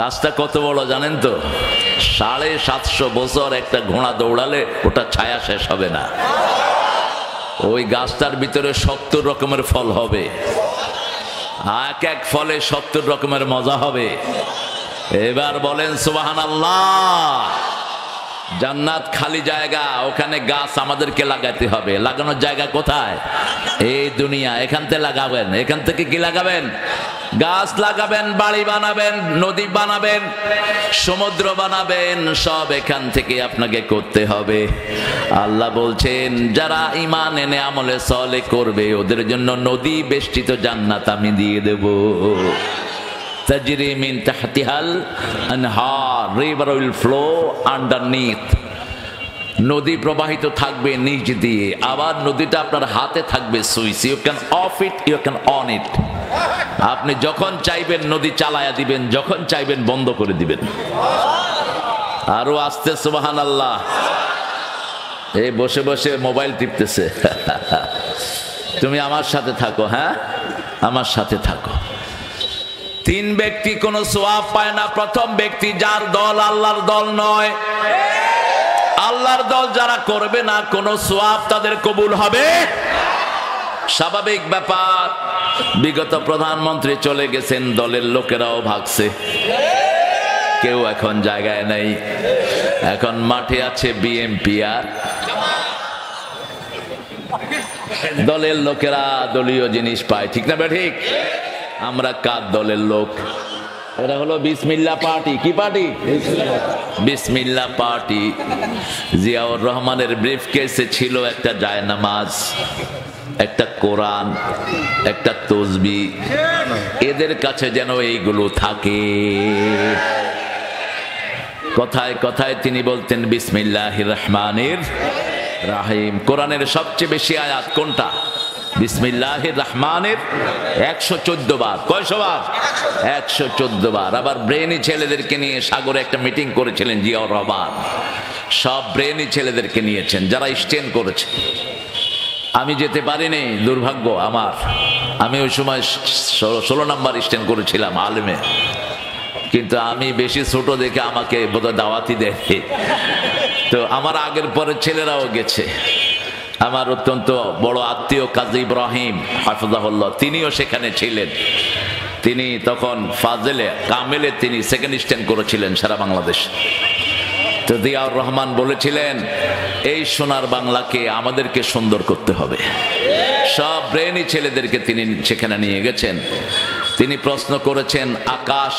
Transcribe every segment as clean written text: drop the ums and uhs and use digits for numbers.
গাছটা কত বড় জানেন তো? 750 বছর একটা ঘোড়া দৌড়ালে ওটা ছায়া শেষ হবে না। ওই গাছটার ভিতরে 70 রকমের ফল হবে, এক এক ফলে 70 রকমের মজা হবে। এবার বলেন সুবহানাল্লাহ। জান্নাত খালি জায়গা, ওখানে গাছ আমাদেরকে লাগাতে হবে। লাগানোর জায়গা কোথায়? এই দুনিয়া। এখান থেকে লাগাবেন। এখান থেকে কি লাগাবেন? গাছ লাগাবেন, বাড়ি বানাবেন, নদী বানাবেন, সমুদ্র বানাবেন, সব এখান থেকে আপনাকে করতে হবে। আল্লাহ বলছেন যারা ঈমান এনে আমলে সালেহ করবে ওদের জন্য নদী বেষ্টিত জান্নাত আমি দিয়ে দেব। তাজরি মিন তাহতিহাল আনহার, রিভার উইল ফ্লো আন্ডারনিথ। নদী প্রবাহিত থাকবে নিচ দিয়ে, আবার নদীটা আপনার হাতে থাকবে switch. You can off it, you can on it. আপনি যখন চাইবেন নদী চালায়া দিবেন, যখন চাইবেন বন্ধ করে দিবেন। আরো আস্তে সুবহানাল্লাহ। এই বসে বসে মোবাইল টিপতেছে। তুমি আমার সাথে থাকো, হ্যাঁ আমার সাথে থাকো। 3 ব্যক্তি কোনো সওয়াব পায় না। প্রথম ব্যক্তি যার দল আল্লাহর দল নয়। আল্লাহর দল যারা করবে না কোনো সওয়াব তাদের কবুল হবে। স্বাভাবিক ব্যাপার। বিগত প্রধানমন্ত্রী চলে গেছেন, দলের লোকেরাও ভাগছে, কেউ এখন জায়গায় নেই। এখন মাঠে আছে বিএনপি আর দলের লোকেরা দলীয় জিনিস পায়, ঠিক না? ঠিক। আমরা কার দলের লোক? এরা হলো বিসমিল্লাহ পার্টি। কি পার্টি? বিসমিল্লাহ পার্টি। জিয়াউর রহমানের ব্রিফকেসে ছিল একটা জায়নামাজ, একটা কোরআন, একটা তসবি। এদের কাছে যেন এইগুলো থাকে। কথায় কথায় তিনি বলতেন বিসমিল্লাহির রহমানির রহিম। কোরআনের সবচেয়ে বেশি আয়াত কোনটা? বিসমিল্লাহির রহমানির 114 বার। কয়শো বার? 114 বার। আবার ব্রেনি ছেলেদেরকে নিয়ে সাগরে একটা মিটিং করেছিলেন জিয়াউর রহমান। সব ব্রেনি ছেলেদেরকে নিয়েছেন যারা স্ট্যান্ড করেছে। আমি যেতে পারিনি, দুর্ভাগ্য আমার। আমি ওই সময় 16 নম্বর স্ট্যান্ড করেছিলাম আলেমে, কিন্তু আমি বেশি ছোট দেখে আমাকে বোধহয় দাওয়াতি দেয়। তো আমার আগের পরের ছেলেরাও গেছে। আমার অত্যন্ত বড় আত্মীয় কাজী ইব্রাহিম হাফিজাহুল্লাহ, তিনিও সেখানে ছিলেন। তিনি তখন ফাজেলে কামেলে তিনি সেকেন্ড স্ট্যান্ড করেছিলেন সারা বাংলাদেশ। তো জিয়াউর রহমান বলেছিলেন এই সোনার বাংলাকে আমাদেরকে সুন্দর করতে হবে। সব ব্রেনি ছেলেদেরকে তিনি সেখানে নিয়ে গেছেন। তিনি প্রশ্ন করেছেন আকাশ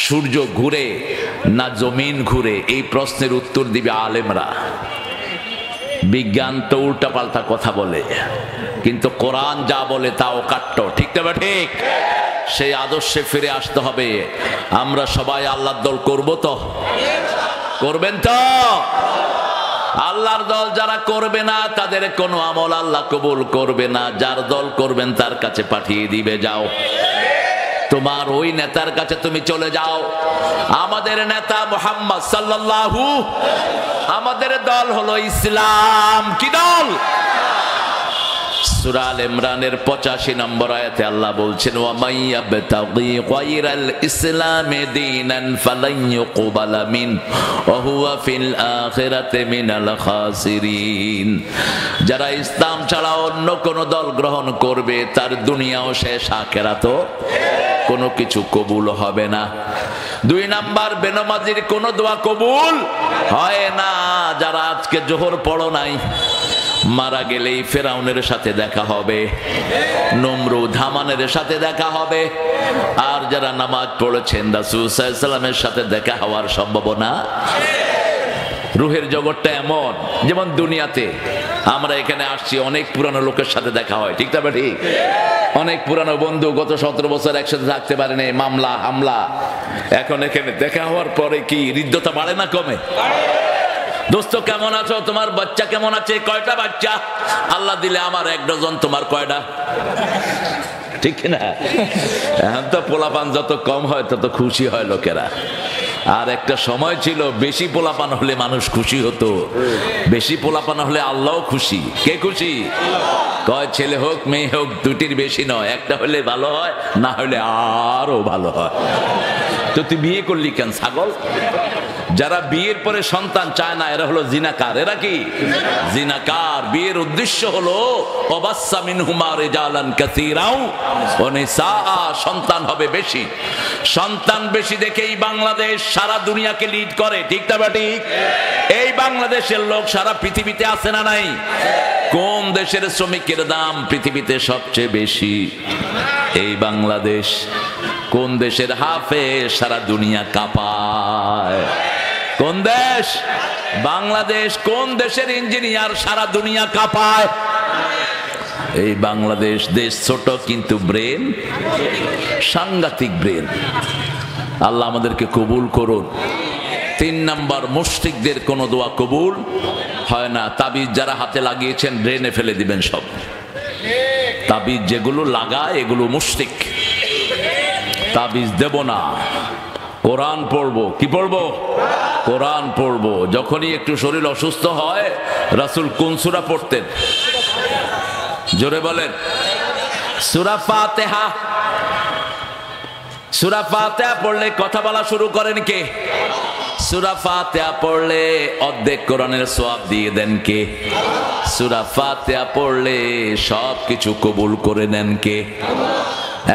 সূর্য ঘুরে না জমিন ঘুরে? এই প্রশ্নের উত্তর দিবে আলেমরা। বিজ্ঞান তো উল্টা পাল্টা কথা বলে, কিন্তু কোরআন যা বলে তা অকাট্য, ঠিক না? ঠিক। সেই আদর্শে ফিরে আসতে হবে। আমরা সবাই আল্লাহর দল করব তো? করবেন তো? আল্লাহর দল যারা করবে না তাদের কোনো আমল আল্লাহ কবুল করবে না। যার দল করবেন তার কাছে পাঠিয়ে দিবে, যাও তোমার ওই নেতার কাছে তুমি চলে যাও। আমাদের নেতা মুহাম্মদ সাল্লাল্লাহু, আমাদের দল হলো ইসলাম। কি দল? সূরা আল ইমরানের 85 নম্বর আয়াতে আল্লাহ বলছেন ওয়া মাইয়াবতাগি গায়রাল ইসলামি দীনান ফালান ইউকবালা মিন ওয়া হুয়া ফিল আখিরাতি মিনাল খাসিরিন। যারা ইসলাম ছাড়া অন্য কোন দল গ্রহণ করবে তার দুনিয়াও শেষ, আখিরাতও কোনো কিছু কবুল হবে না। 2 নাম্বার, বেনামাজির কোনো দোয়া কবুল হয় না। যারা আজকে জোহর পড়ো নাই, মারা গেলেই ফেরাউনের সাথে দেখা হবে, নমরুদ হামানের সাথে দেখা হবে। আর যারা নামাজ পড়েছেন রাসূল সাল্লাল্লাহু আলাইহি ওয়াসাল্লামের সাথে দেখা হওয়ার সম্ভাবনা। রুহের জগৎটা এমন, যেমন দুনিয়াতে আমরা এখানে আসছি অনেক পুরানো লোকের সাথে দেখা হয়, ঠিক না? ঠিক। অনেক পুরানো বন্ধু, গত 17 বছর একসাথে থাকতে পারেনি, মামলা হামলা। এখন এখানে দেখা হওয়ার পরে কি হৃদ্যতা বাড়ে না কমে? দোস্ত কেমন আছো? তোমার বাচ্চা কেমন আছে? কয়টা বাচ্চা? আল্লাহ দিলে আমার 1 ডজন, তোমার কয়টা? ঠিক না? এখন তো পোলাপান যত কম হয় তত খুশি হয় লোকেরা। আর একটা সময় ছিল বেশি পোলাপান হলে মানুষ খুশি হতো। বেশি পোলাপান হলে আল্লাহও খুশি। কে খুশি? কয় ছেলে হোক মেয়ে হোক, দুটির বেশি নয়, একটা হলে ভালো হয়, না হলে আরো ভালো হয়। তো তুই বিয়ে করলি কেন ছাগল? যারা বিয়ের পরে সন্তান চায় না এরা হলো জিনাকার। এরা কি জিনাকার? বিয়ের উদ্দেশ্য হলো ওয়াবাসসা মিনহুমা রিজালান কাসীরাও ওয়া নিসাআ, সন্তান হবে বেশি। সন্তান বেশি দেখেই বাংলাদেশ সারা দুনিয়াকে লিড করে, ঠিক না ঠিক? এই বাংলাদেশের লোক সারা পৃথিবীতে আছে না নাই? কোন দেশের শ্রমিকের দাম পৃথিবীতে সবচেয়ে বেশি? এই বাংলাদেশ। কোন দেশের হাফেজ সারা দুনিয়া কাঁপায়? কোন দেশ? বাংলাদেশ। কোন দেশের ইঞ্জিনিয়ার সারা দুনিয়া কাঁপায়? এই বাংলাদেশ। দেশ ছোট কিন্তু ব্রেন সাংঘাতিক ব্রেন। আল্লাহ আমাদেরকে কবুল করুন। 3 নাম্বার, মুশরিকদের কোনো দোয়া কবুল হয় না। তাবিজ যারা হাতে লাগিয়েছেন ড্রেনে ফেলে দিবেন সব। তাবিজ যেগুলো লাগায় এগুলো মুশরিক। তাবিজ দেব না, কোরআন পড়বো। কি পড়বো? কোরআন পড়বো। যখনই একটু শরীর অসুস্থ হয় রাসূল কোন সূরা পড়তেন? জোরে বলেন। সূরা ফাতিহা। সূরা ফাতিহা পড়লে কথা বলা শুরু করেন কে? সূরা ফাতিহা পড়লে অর্ধেক কোরআনের সওয়াব দিয়ে দেন কে? সূরা ফাতিহা পড়লে সবকিছু কবুল করে নেন কে?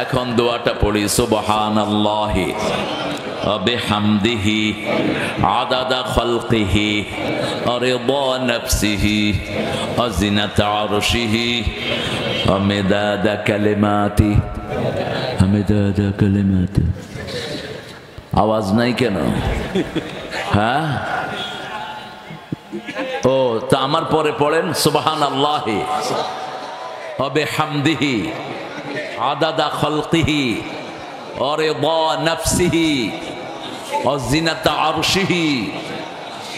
এখন দোয়াটা পড়ি। সুবহানাল্লাহি ওয়া বিহামদিহি আদাদা খালকিহি ওয়া রিদা নাফসিহি ওয়া জিনাতা আরশিহি ওয়া মিদাদা কালিমাতি। মিদাদা কালিমাতি। আওয়াজ নাই কেন? হ্যাঁ, ও তা আমার পরে পড়েন সুবহানাল্লাহি ওয়া বিহামদিহি আদাদা খালকিহি ওয়া রিদা নাফসিহি ওয়া জিনাতা আরশিহি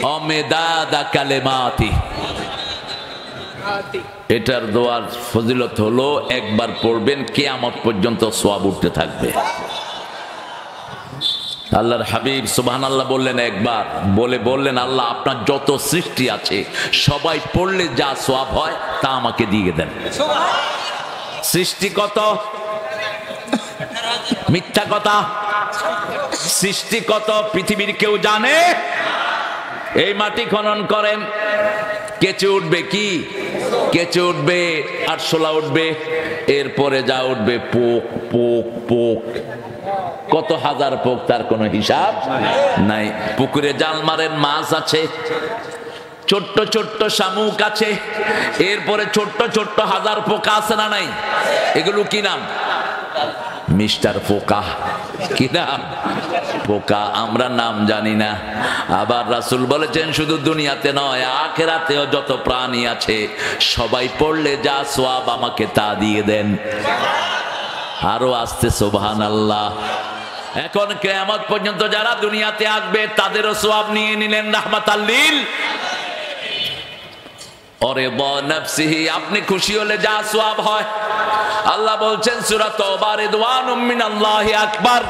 ওয়া মিদাদা কালিমাতি। এটার দোয়ার ফজিলত হলো একবার পড়বেন কিয়ামত পর্যন্ত সওয়াব উঠতে থাকবে। আল্লাহর হাবিব সুবহানাল্লাহ বললেন একবার, বললেন আল্লাহ আপনার যত সৃষ্টি আছে সবাই পড়লে যা সওয়াব হয় তা আমাকে দিয়ে দেন। সৃষ্টি কত? মিথ্যা কথা। সৃষ্টি কত পৃথিবীর কেউ জানে? এই মাটি খনন করেন, কেঁচে উঠবে কি? কেঁচে উঠবে, আরশোলা উঠবে, এরপরে যা উঠবে পোক পোক পোক। কত হাজার পোক তার কোনো হিসাব নাই। পুকুরে জাল মারেন, মাছ আছে, ছোট্ট ছোট্ট শামুক আছে, এরপরে ছোট্ট ছোট্ট হাজার পোকা আছে না নাই? এগুলো কি নাম? মিস্টার পোকা। কি নাম? পোকা। আমরা নাম জানি না। আবার রাসূল বলেছেন শুধু দুনিয়াতে নয় আখিরাতেও যত প্রাণী আছে সবাই পড়লে যা সওয়াব আমাকে তা দিয়ে দেন। আরো আসতে সুবহানাল্লাহ। এখন কিয়ামত পর্যন্ত যারা দুনিয়াতে আসবে তাদেরও সওয়াব নিয়ে নিলেন রাহমাতাল লিল ওয়া নাফসিহি। আপনি খুশি হলে যা সওয়াব হয়। আল্লাহ বলছেন সূরা তাওবা, রিদওয়ানুম মিনাল্লাহি আকবার।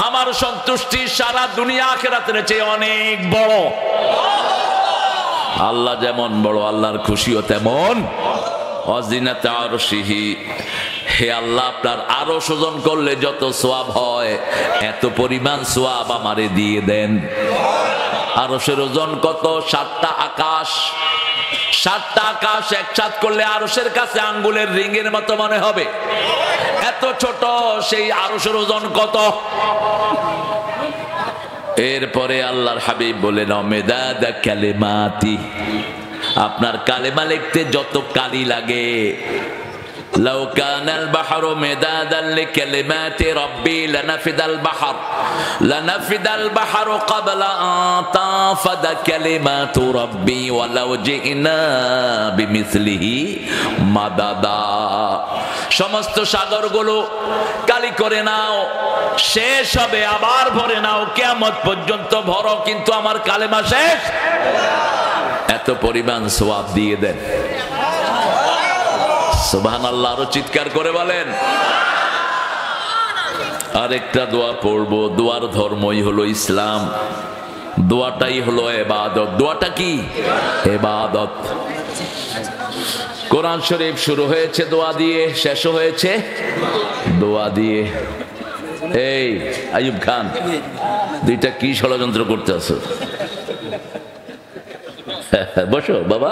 আমার সন্তুষ্টি সারা দুনিয়া আখিরাতের চেয়ে অনেক বড়। আল্লাহ যেমন বড় আল্লাহর খুশিও তেমন। ওয়া জিনাতা আরশিহি। হে আল্লাহ আপনার আরশ ওজন করলে যত সওয়াব হয় এত পরিমাণ সওয়াব আমারে দিয়ে দেন। আরশের ওজন কত? 7টা আকাশ। 7টা আকাশ একসাথ করলে আরশের কাছে আঙ্গুলের রিংয়ের মতো মনে হবে। এত ছোট সেই আরশের ওজন কত? এরপরে আল্লাহর হাবিব বলেন মিদাদা কালিমাতি। আপনার কালেমা লিখতে যত কালি লাগে। লাউ কানাল বাহরু মিদাদান লিকালিমাতি রাব্বি লানাফিদাল বাহর লানাফিদাল বাহরু ক্বাবলা আন তাফাদা কালিমাতু রাব্বি ওয়ালাউ জিনা বিমিসলিহি মাদাদা। সমস্ত সাগরগুলো কালি করে নাও, শেষ হবে, আবার ভরে নাও, কিয়ামত পর্যন্ত ভরো, কিন্তু আমার কালেমা শেষ। এত পরিমাণ সওয়াব দিয়ে দেন। সুবহানাল্লাহ। আরো চিৎকার করে বলেন। আরেকটা দোয়া পড়বো। দোয়ার ধর্মই হলো ইসলাম। দোয়াটাই হলো ইবাদত। দোয়াটা কি? ইবাদত। কোরআন শরীফ শুরু হয়েছে দোয়া দিয়ে, শেষ হয়েছে দোয়া দিয়ে। এই আইয়ুব খান, দুইটা কি ষড়যন্ত্র করতে আছো? বসো বাবা,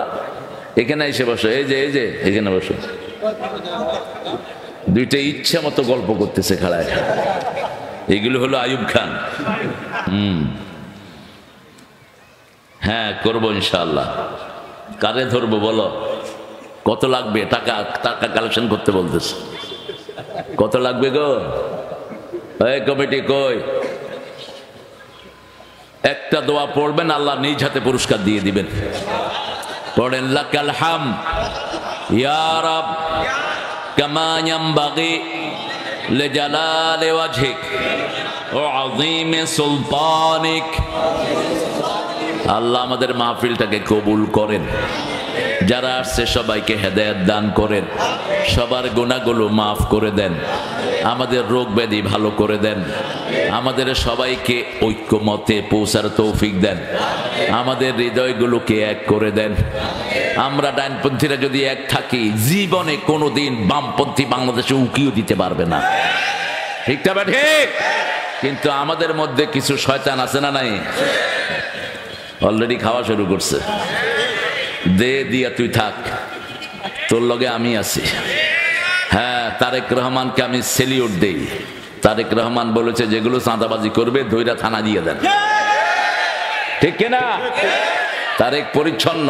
এখানে এসে বসো। এই যে এখানে বসো। দুইটা ইচ্ছা মতো গল্প করতেছে খাড়ায়। এগুলো হলো আইয়ুব খান। হ্যাঁ, করবো ইনশাআল্লাহ। কারে ধরবো বলো? কত লাগবে? টাকা কালেকশন করতে বলতেছে। কত লাগবে গো? এই কমিটি কই? একটা দোয়া পড়বেন, আল্লাহ নিজ হাতে পুরস্কার দিয়ে দিবেন। পড়েন লাকাল হামদ ইয়া রাব কামা ইয়ানবাগি লিজালালি ওয়াজহিক ওয়া আযীমি সুলতানিক। আল্লাহ আমাদের মাহফিলটাকে কবুল করেন। যারা আসছে সবাইকে হেদায়েত দান করেন। সবার গুনাহগুলো মাফ করে দেন। আমাদের রোগ ব্যাধি ভালো করে দেন। আমাদের সবাইকে ঐক্যমতে পৌঁছার তৌফিক দেন। আমাদের হৃদয়গুলোকে এক করে দেন। আমরা ডানপন্থীরা যদি এক থাকি, জীবনে কোনোদিন বামপন্থী বাংলাদেশে উকিও দিতে পারবে না। ঠিক না ঠিক? কিন্তু আমাদের মধ্যে কিছু শয়তান আছে না নাই? অলরেডি খাওয়া শুরু করছে। দে দিয়া তুই থাক, তোর লগে আমি আছি। হ্যাঁ, তারেক রহমানকে আমি সেলিউট দেই। তারেক রহমান বলেছে যেগুলো চাঁদাবাজি করবে ধইরা থানা দিয়ে দেন। ঠিক কিনা? তারেক পরিচ্ছন্ন।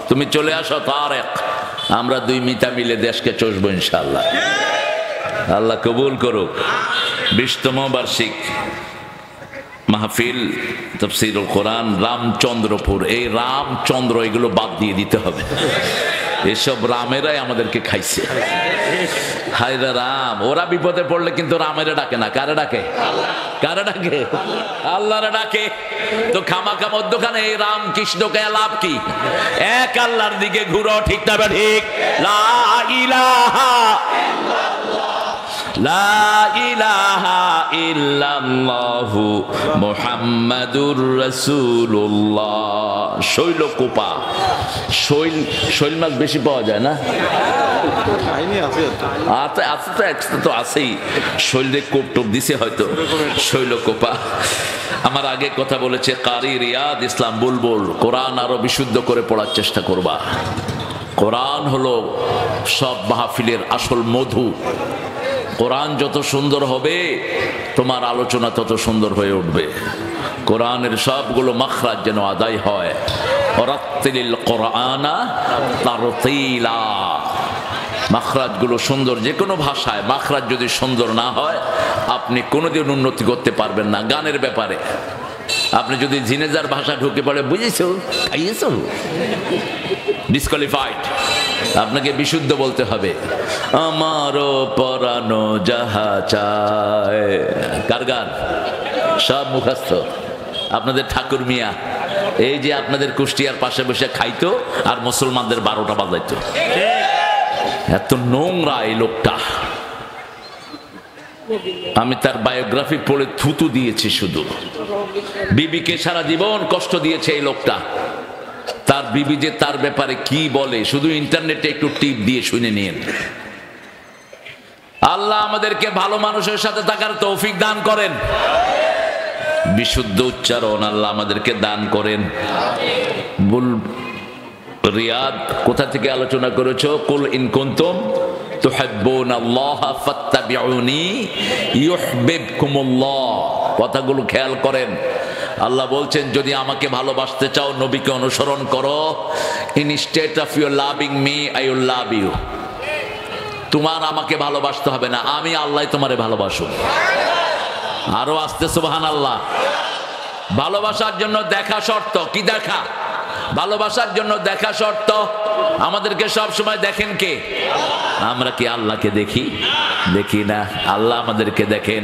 তুমি চলে আসো তারেক, আমরা দুই মিতা মিলে দেশকে চষবো ইনশাআল্লাহ। আল্লাহ কবুল করুক। 20তম বার্ষিক মাহফিল তাফসীরুল কোরআন রামচন্দ্রপুর। এই রামচন্দ্র এগুলো বাদ দিয়ে দিতে হবে। এসব রামেরাই আমাদেরকে খাইছে। হায়রা রাম। ওরা বিপদে পড়লে কিন্তু রামেরা ডাকে না। কারে ডাকে? কারে ডাকে? আল্লাহরে ডাকে। তো খামাখা মধ্যখানে এই রাম কৃষ্ণকে লাভ কি? এক আল্লাহর দিকে ঘুরো। ঠিক না ঠিক? লা ইলাহা লা ইলাহা ইল্লাল্লাহু মুহাম্মাদুর রাসূলুল্লাহ। শৈলকুপা। শৈল মাছ বেশি পাওয়া যায় না? তো আছেই। শৈলে কোপ টোপ দিছে হয়তো। শৈলকুপা। আমার আগে কথা বলেছে কারি রিয়াদ ইসলাম বুলবুল, কোরআন আরো বিশুদ্ধ করে পড়ার চেষ্টা করবা। কোরআন হলো সব মাহফিলের আসল মধু। কোরআন যত সুন্দর হবে তোমার আলোচনা তত সুন্দর হয়ে উঠবে। কোরআনের সবগুলো মাখরাজ যেন আদায় হয়। ওয়ারাত্তিলিল কোরআনা তারতিলা। মাখরাজগুলো সুন্দর। যে কোনো ভাষায় মাখরাজ যদি সুন্দর না হয় আপনি কোনোদিন উন্নতি করতে পারবেন না। গানের ব্যাপারে আপনি যদি জিনেজার ভাষা ঢুকে পড়ে, বুঝেছো খাইয়েছো, ডিসকোয়ালিফাইড। আপনাকে বিশুদ্ধ বলতে হবে। আমারও পরানো যাহা চায়। কার গান? সব মুখস্থ। আপনাদের ঠাকুর মিয়া এই যে আপনাদের কুষ্টিয়ার পাশে বসে খাইতো আর মুসলমানদের 12টা বাজাইতো। এত নোংরা এই লোকটা। আমি তার বায়োগ্রাফি পড়ে থুতু দিয়েছি শুধু। বিবিকে সারা জীবন কষ্ট দিয়েছে এই লোকটা। তার বিবি যে তার ব্যাপারে কি বলে শুধু ইন্টারনেটে একটু টিপ দিয়ে শুনে নিন। আল্লাহ আমাদেরকে ভালো মানুষের সাথে থাকার তৌফিক দান করেন। বিশুদ্ধ উচ্চারণ আল্লাহ আমাদেরকে দান করেন। রিয়াদ কোথা থেকে আলোচনা করেছো? কুল ইন কুনতুম তুহিব্বুনাল্লাহা ফাত্তাবিউনি ইউহিব্বুকুমুল্লাহ। কথাগুলো খেয়াল করেন। আল্লাহ বলছেন যদি আমাকে ভালোবাসতে চাও নবীকে অনুসরণ করো। Instead of you loving me I will love you. তোমার আমাকে ভালোবাসতে হবে না, আমি আল্লাহ তোমারে ভালোবাসো। আরো আসতে সুবহানাল্লাহ। ভালোবাসার জন্য দেখা শর্ত। কি দেখা? ভালোবাসার জন্য দেখা শর্ত। আমাদেরকে সব সময় দেখেন কে? আমরা কি আল্লাহকে দেখি? দেখি না। আল্লাহ আমাদেরকে দেখেন।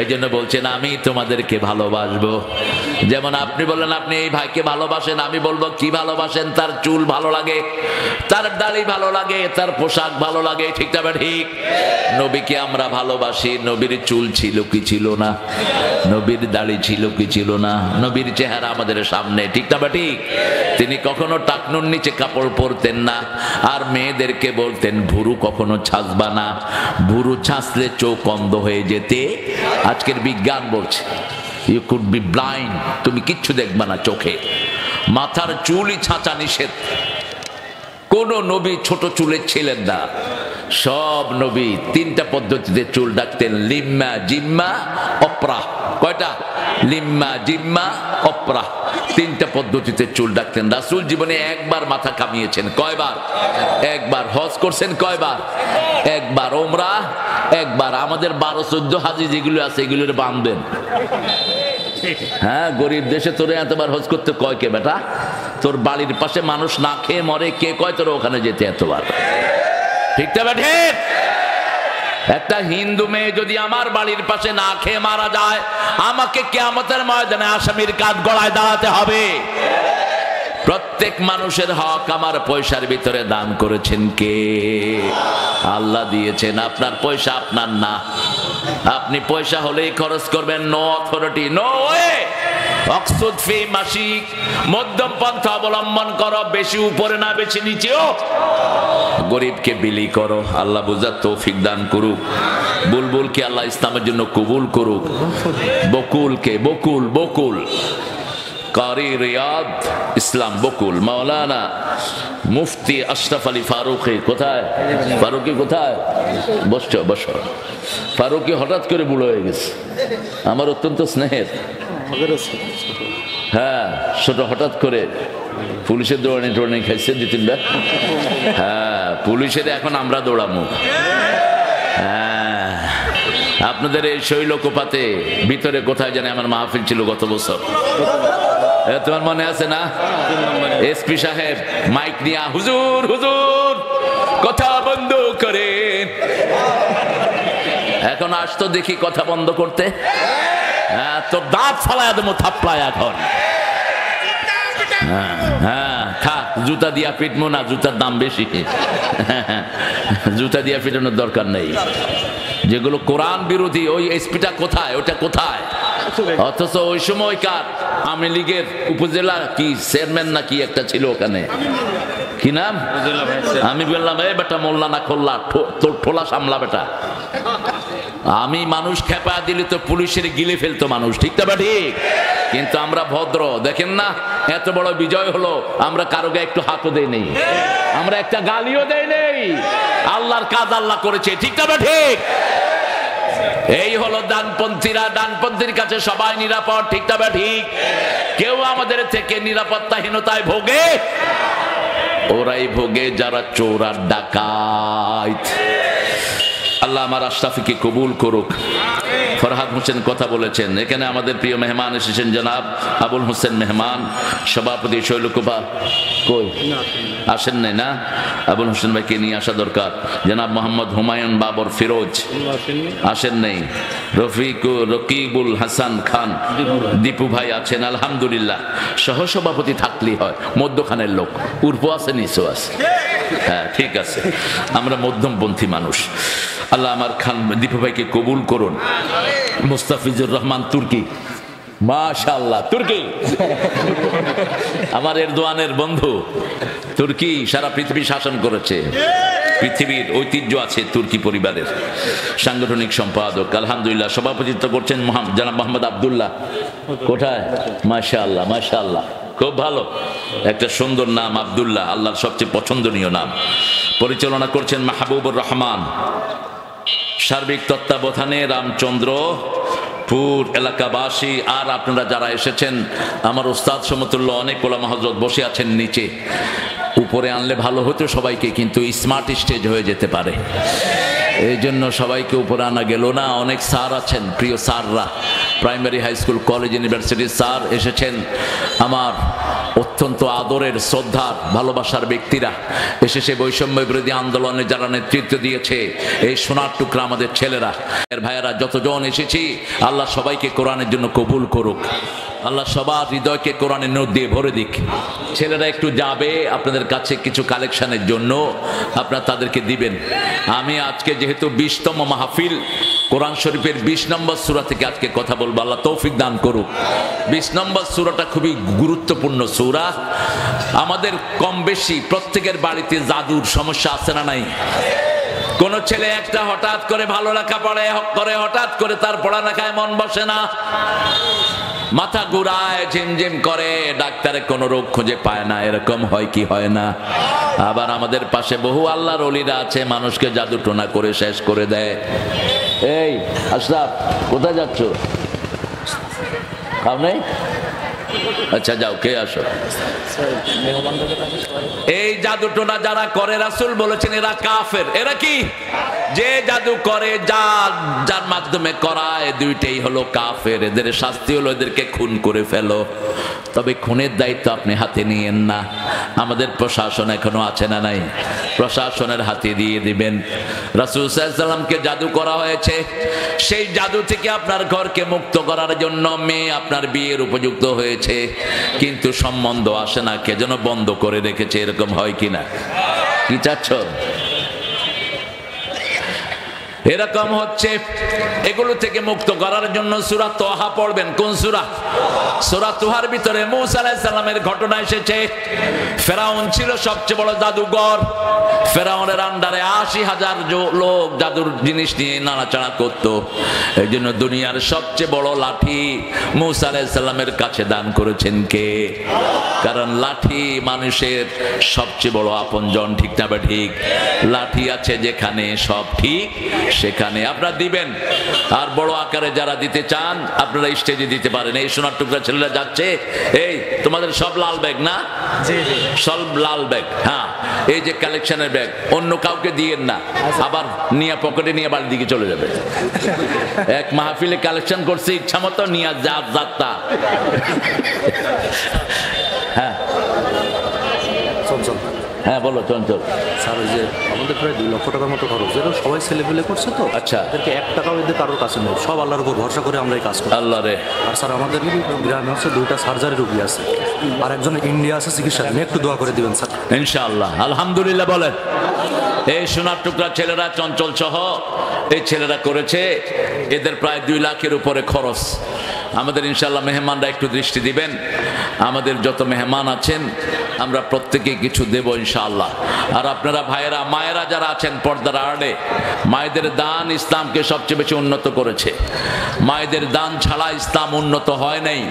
এই জন্য বলছেন আমি তোমাদেরকে ভালোবাসবো যেমন আপনি বললেন আপনি এই ভাইকে ভালোবাসেন, আমি বলবো কি ভালোবাসেন? তার চুল ভালো লাগে, তার দাড়ি ভালো লাগে, তার পোশাক ভালো লাগে, ঠিক না ঠিক? নবীকে আমরা ভালোবাসি, নবীর চুল ছিল কি ছিল না, নবীর দাড়ি ছিল কি ছিল না, নবীর চেহারা আমাদের সামনে, ঠিক না ঠিক? তিনি কখনো টাকনুর নিচে কাপড় পরতেন না, আর মেয়েদেরকে বলতেন ভুরু কখনো ছাঁচবা না, ভুরু ছাঁচলে চোখ অন্ধ হয়ে যেতে। আজকের বিজ্ঞান বলছে ইউ কুড বি ব্লাইন্ড, তুমি কিচ্ছু দেখবা না চোখে। মাথার চুলই ছাঁচা নিষেধ। কোন নবী ছোট চুলের ছিলেন না, সব নবী তিনটা পদ্ধতিতে চুল ডাকতেন, লিম্মা, জিম্মা, অপরা। কয়টা? লিম্মা, জিম্মা, অপরা, তিনটা পদ্ধতিতে চুল ডাকতেন। রাসূল জীবনে একবার মাথা কামিয়েছেন, কয়বার? একবার। হজ করছেন কয়বার? একবার। ওমরা একবার। আমাদের 12-14 হাজি যেগুলো আছে এগুলোর বাঁধবেন। হ্যাঁ, গরিব দেশে তোরে এতবার হজ করতে কয় কে বেটা? তোর বাড়ির পাশে মানুষ না খেয়ে মরে, কে কয় তোর ওখানে যেতে এতবার? ঠিক না ঠিক? একটা হিন্দু মেয়ে যদি আমার বাড়ির পাশে না খেয়ে মারা যায়, আমাকে কিয়ামতের ময়দানে আসামির কাঠ গলায় দাঁড়াতে হবে। প্রত্যেক মানুষের হক আমার পয়সার ভিতরে দান করেছেন কে? আল্লাহ দিয়েছেন। আপনার পয়সা আপনার না, আপনি পয়সা হলেই খরচ করবেন। No authority, no way. অকসুদ ফি মাসিক, মধ্যম পন্থা অবলম্বন করো, বেশি উপরে না বেশি নিচেও। গরিবকে বিলি করো। আল্লাহ বুঝার তৌফিক দান করুক। বুলবুলকে আল্লাহ ইসলামের জন্য কবুল করুক। বকুলকে, বকুল, বকুল কারি রিয়াদ ইসলাম বকুল, মাওলানা মুফতি আশরাফ আলী ফারুকি কোথায়? ফারুকি কোথায়? বসো বসো। ফারুকি হঠাৎ করে বুড়ো হয়ে গেছে, আমার অত্যন্ত স্নেহের। হ্যাঁ, ছোট হঠাৎ করে পুলিশের দৌড়ানি টোড়ানি খাইছে 2-3বার। হ্যাঁ, পুলিশের এখন আমরা দৌড়ামু। হ্যাঁ, আপনাদের এই শৈলকোপাতে ভিতরে কোথায় জানে আমার মাহফিল ছিল গত বছর, তোমার মনে আছে না? এসপি সাহেব মাইক নিয়ে হুজুর হুজুর কথা বন্ধ করেন। এখন আসতো দেখি কথা বন্ধ করতে, তোর দাঁত ফালায়া দেবো থাপলায় এখন। হ্যাঁ, থাক, জুতা দিয়া পিটবো না, জুতার দাম বেশি। জুতা দিয়া পিটানোর দরকার নেই। যেগুলো কোরআন বিরোধী, ওই এসপিটা কোথায়? ওটা কোথায়? অথচ ওই সময়কার আওয়ামী লীগের উপজেলা কি চেয়ারম্যান না কি একটা ছিল ওখানে, কি নাম? আমি বললাম এই বেটা মোল্লা না খোল্লা, তোর ঠোলা সামলা বেটা। আমি মানুষ খেপা দিলে তো পুলিশের গিলে ফেলতো মানুষ, ঠিক না ঠিক? কিন্তু আমরা ভদ্র, দেখেন না এত বড় বিজয় হলো, আমরা কারো গায়ে একটু হাতও দেই নেই, আমরা একটা গালিও দেই নেই। আল্লাহর কাজ আল্লাহ করেছে, ঠিক না ঠিক? এই হলো ডানপন্থীরা। ডানপন্থীর কাছে সবাই নিরাপদ, ঠিক না ঠিক? কেউ আমাদের থেকে নিরাপত্তাহীনতায় ভোগে? ওরাই ভোগে যারা চোর আর ডাকাত। আল্লাহ আমার আশরাফিকে কবুল করুক। ফরহাদ হোসেন কথা বলেছেন। এখানে আমাদের প্রিয় মেহমান এসেছেন জনাব আবুল হোসেন মেহমান, সভাপতি শৈলকুপা। কই আসেন নাই না? আবুল হোসেন ভাইকে নিয়ে আসা দরকার। জনাব মোহাম্মদ হুমায়ুন বাবর ফিরোজ আসেন নাই। রকিবুল হাসান খান দীপু ভাই আছেন আলহামদুলিল্লাহ। সহসভাপতি থাকলেই হয়, মধ্যখানের লোক, উর্ফ আছে নিচু আছে। হ্যাঁ ঠিক আছে, আমরা মধ্যমপন্থী মানুষ। আল্লাহ আমার খান দীপু ভাইকে কবুল করুন। মুস্তাফিজুর রহমান তুর্কি, মাশাআল্লাহ, তুর্কি আমার এরদোয়ানের বন্ধু। তুর্কি সারা পৃথিবী শাসন করেছে, পৃথিবীর ঐতিহ্য আছে তুর্কি পরিবারের। সাংগঠনিক সম্পাদক আলহামদুলিল্লাহ। সভাপতিত্ব করছেন জনাব মোহাম্মদ আব্দুল্লাহ। কোথায়? মাশাআল্লাহ মাশাআল্লাহ, খুব ভালো, একটা সুন্দর নাম আব্দুল্লাহ, আল্লাহর সবচেয়ে পছন্দনীয় নাম। পরিচালনা করছেন মাহবুবুর রহমান। সার্বিক তত্ত্বাবধানে রামচন্দ্রপুর এলাকাবাসী আর আপনারা যারা এসেছেন, আমার উস্তাদ সমতুল্য অনেক ওলামা হযরত বসে আছেন নিচে। উপরে আনলে ভালো হতো সবাইকে, কিন্তু স্মার্ট স্টেজ হয়ে যেতে পারে, এই জন্য সবাইকে উপরে আনা গেল না। অনেক স্যার আছেন, প্রিয় স্যাররা, প্রাইমারি হাই স্কুল কলেজ ইউনিভার্সিটির স্যার এসেছেন, আমার অত্যন্ত আদরের শ্রদ্ধার ভালোবাসার ব্যক্তিরা এসেছে। বৈষম্য বিরোধী আন্দোলনে যারা নেতৃত্ব দিয়েছে, এই সোনার টুকরা আমাদের ছেলেরা, এর ভাইয়েরা যতজন এসেছি, আল্লাহ সবাইকে কোরআনের জন্য কবুল করুক। আল্লাহ সবার হৃদয়কে কোরআনের নূর দিয়ে ভরে দিক। ছেলেরা একটু যাবে আপনাদের কাছে কিছু কালেকশনের জন্য, আপনারা তাদেরকে দিবেন। আমি আজকে যেহেতু 20তম মাহফিল, কোরআন শরীফের 20 নম্বর সূরা থেকে আজকে কথা বলবো, আল্লাহ তৌফিক দান করুক। 20 নম্বর সূরাটা খুবই গুরুত্বপূর্ণ সূরা। আমাদের কম বেশি প্রত্যেকের বাড়িতে জাদুর সমস্যা আছে না নাই? কোন ছেলে একটা হঠাৎ করে ভালো লেখা পড়ে করে, হঠাৎ করে তার পড়ালেখায় মন বসে না, মাথা ঘুরায়, ঝিমঝিম করে, ডাক্তারে কোনো রোগ খুঁজে পায় না, এরকম হয় কি হয় না? আবার আমাদের পাশে বহু আল্লাহর ওলিরা আছে, মানুষকে জাদু টোনা করে শেষ করে দেয়। এই আশরাফ, কোথায় যাচ্ছ? খাও নাই? আচ্ছা যাও, কে আসো। এই জাদু টোনা যারা করে, রাসূল বলেছেন এরা কাফের। এরা কি? যে জাদু করে, যার মাধ্যমে করায়, দুইটাই হলো কাফের। এদের শাস্তি হলো এদেরকে খুন করে ফেলো। তবে খুনের দায়িত্ব আপনি হাতে নিয়েন না। আমাদের প্রশাসন এখনো আছে না নাই? প্রশাসনের হাতে দিয়ে দিবেন। রাসূল সাল্লাল্লাহু আলাইহি ওয়াসাল্লামকে জাদু করা হয়েছে, সেই জাদু থেকে আপনার ঘরকে মুক্ত করার জন্য মেয়ে আপনার বিয়ের উপযুক্ত হয়েছে, কিন্তু সম্বন্ধ আসে না, কে যেন বন্ধ করে রেখেছে। এরকম হয় কিনা? কি চাচ্ছ? এরকম হচ্ছে। এগুলো থেকে মুক্ত করার জন্য সূরা তোহা পড়বেন। কোন সূরা? সূরা তোহার ভিতরে মূসা আলাইহিস সালামের ঘটনা এসেছে। ফেরাউন ছিল সবচেয়ে বড় জাদুঘর। ফেরাউনের আন্ডারে 80,000 লোক জাদুর জিনিস নিয়ে নাড়াচাড়া করত। এই জন্য দুনিয়ার সবচেয়ে বড় লাঠি মূসা আলাইহিস সালামের কাছে দান করেছেন কে? কারণ লাঠি মানুষের সবচেয়ে বড় আপনজন, ঠিক না বা ঠিক? লাঠি আছে যেখানে সব ঠিক সেখানে আপনারা দিবেন। আর বড় আকারে যারা দিতে চান আপনারা স্টেজে দিতে পারেন। এই সোনার টুকরা ছেলেরা যাচ্ছে, এই তোমাদের সব লাল ব্যাগ না? সব লাল ব্যাগ। হ্যাঁ, এই যে কালেকশনের ব্যাগ অন্য কাউকে দিয়েন না, আবার নিয়ে পকেটে নিয়ে বাড়ির দিকে চলে যাবে। এক মাহফিলে কালেকশন করছে, ইচ্ছা মতো নিয়ে যাত্রা। হ্যাঁ হ্যাঁ বলো চঞ্চল। স্যার, ওই যে আমাদের প্রায় 2 লক্ষ টাকার মতো খরচ, এরা সবাই ছেলেপেলে করছে তো। আচ্ছা, এদেরকে 1 টাকাও এদের কারোর কাছে নেই, সব আল্লাহর উপর ভরসা করে আমরা এই কাজ করি। আল্লাহ রে। আর স্যার, আমাদের গ্রামে হচ্ছে 2টা সার্জারি রোগী আছে, আর একজন ইন্ডিয়া আছে চিকিৎসা, একটু দোয়া করে দিবেন স্যার। ইনশাআল্লাহ। আলহামদুলিল্লাহ বলেন। এই সোনার টুকরা ছেলেরা, চঞ্চল সহ এই ছেলেরা করেছে। এদের প্রায় 2 লাখের উপরে খরচ। আমাদের ইনশাআল্লাহ মেহমানরা একটু দৃষ্টি দিবেন। আমাদের যত মেহমান আছেন আমরা প্রত্যেকে কিছু দেব ইনশাআল্লাহ। আর আপনারা ভাইয়েরা, মায়েরা যারা আছেন পর্দার আড়ে, মায়েদের দান ইসলামকে সবচেয়ে বেশি উন্নত করেছে। মায়েদের দান ছাড়া ইসলাম উন্নত হয় নাই।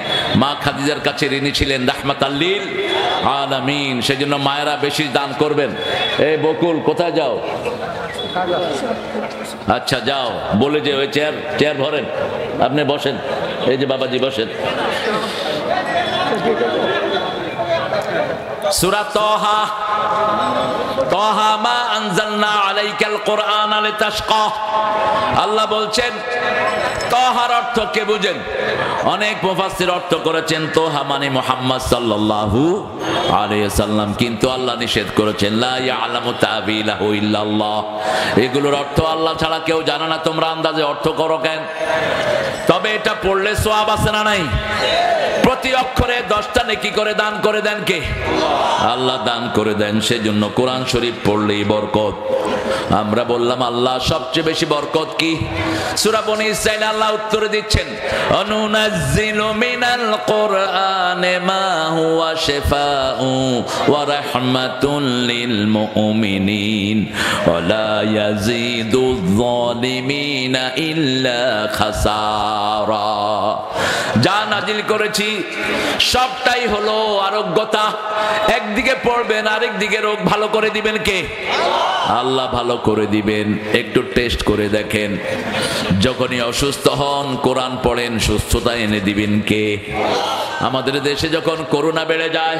মা খাদিজার কাছে ঋণী ছিলেন রাহমাতাল লিল আলামিন। সেজন্য মায়েরা বেশি দান করবেন। এই বকুল, কোথায় যাও? আচ্ছা যাও, বলে যে ওই চেয়ার ভরেন, আপনি বসেন। এই যে বাবাজি বসেন। সূরা তোহা। তোহা মা আনজালনা আলাইকাল কুরআনা লিতাশকা। আল্লাহ বলছেন তোহার অর্থ কে বুঝেন? অনেক মুফাসসির অর্থ করেছেন তোহা মানে মুহাম্মদ সাল্লাল্লাহু আলাইহি সাল্লাম, কিন্তু আল্লাহ নিষেধ করেছেন লা ইয়ালামু তাবিলাহু ইল্লাল্লাহ। এগুলোর অর্থ আল্লাহ ছাড়া কেউ জানে না, তোমরা আন্দাজে অর্থ করো কেন? তবে এটা পড়লে সওয়াব আছে না নাই? প্রতি অক্ষরে 10টা নেকি করে দান করে দেন কে? আল্লাহ দান করে দেন। সেজন্য কোরআন শরীফ পড়লেই বরকত। আমরা বললাম আল্লাহ সবচেয়ে বেশি বরকত কি? সূরা বনী ইসরাঈল আল্লাহ উত্তর দিচ্ছেন, অনুনাজ্জিলু মিনাল কুরআনি মা হুয়া শিফাউ ওয়া রাহমাতুল লিল মুমিনিন ওয়া লা ইয়াজিদুয যালিমিনা ইল্লা খাসারা। যা নাজিল করেছি সবটাই হলো আরোগ্যতা। একদিকে পড়বেন, আরেকদিকে রোগ ভালো করে দিবেন কে? আল্লাহ ভালো করে দিবেন। একটু টেস্ট করে দেখেন, যখনই অসুস্থ হন কোরআন পড়েন, সুস্থতা এনে দিবেন কে? আমাদের দেশে যখন করোনা বেড়ে যায়,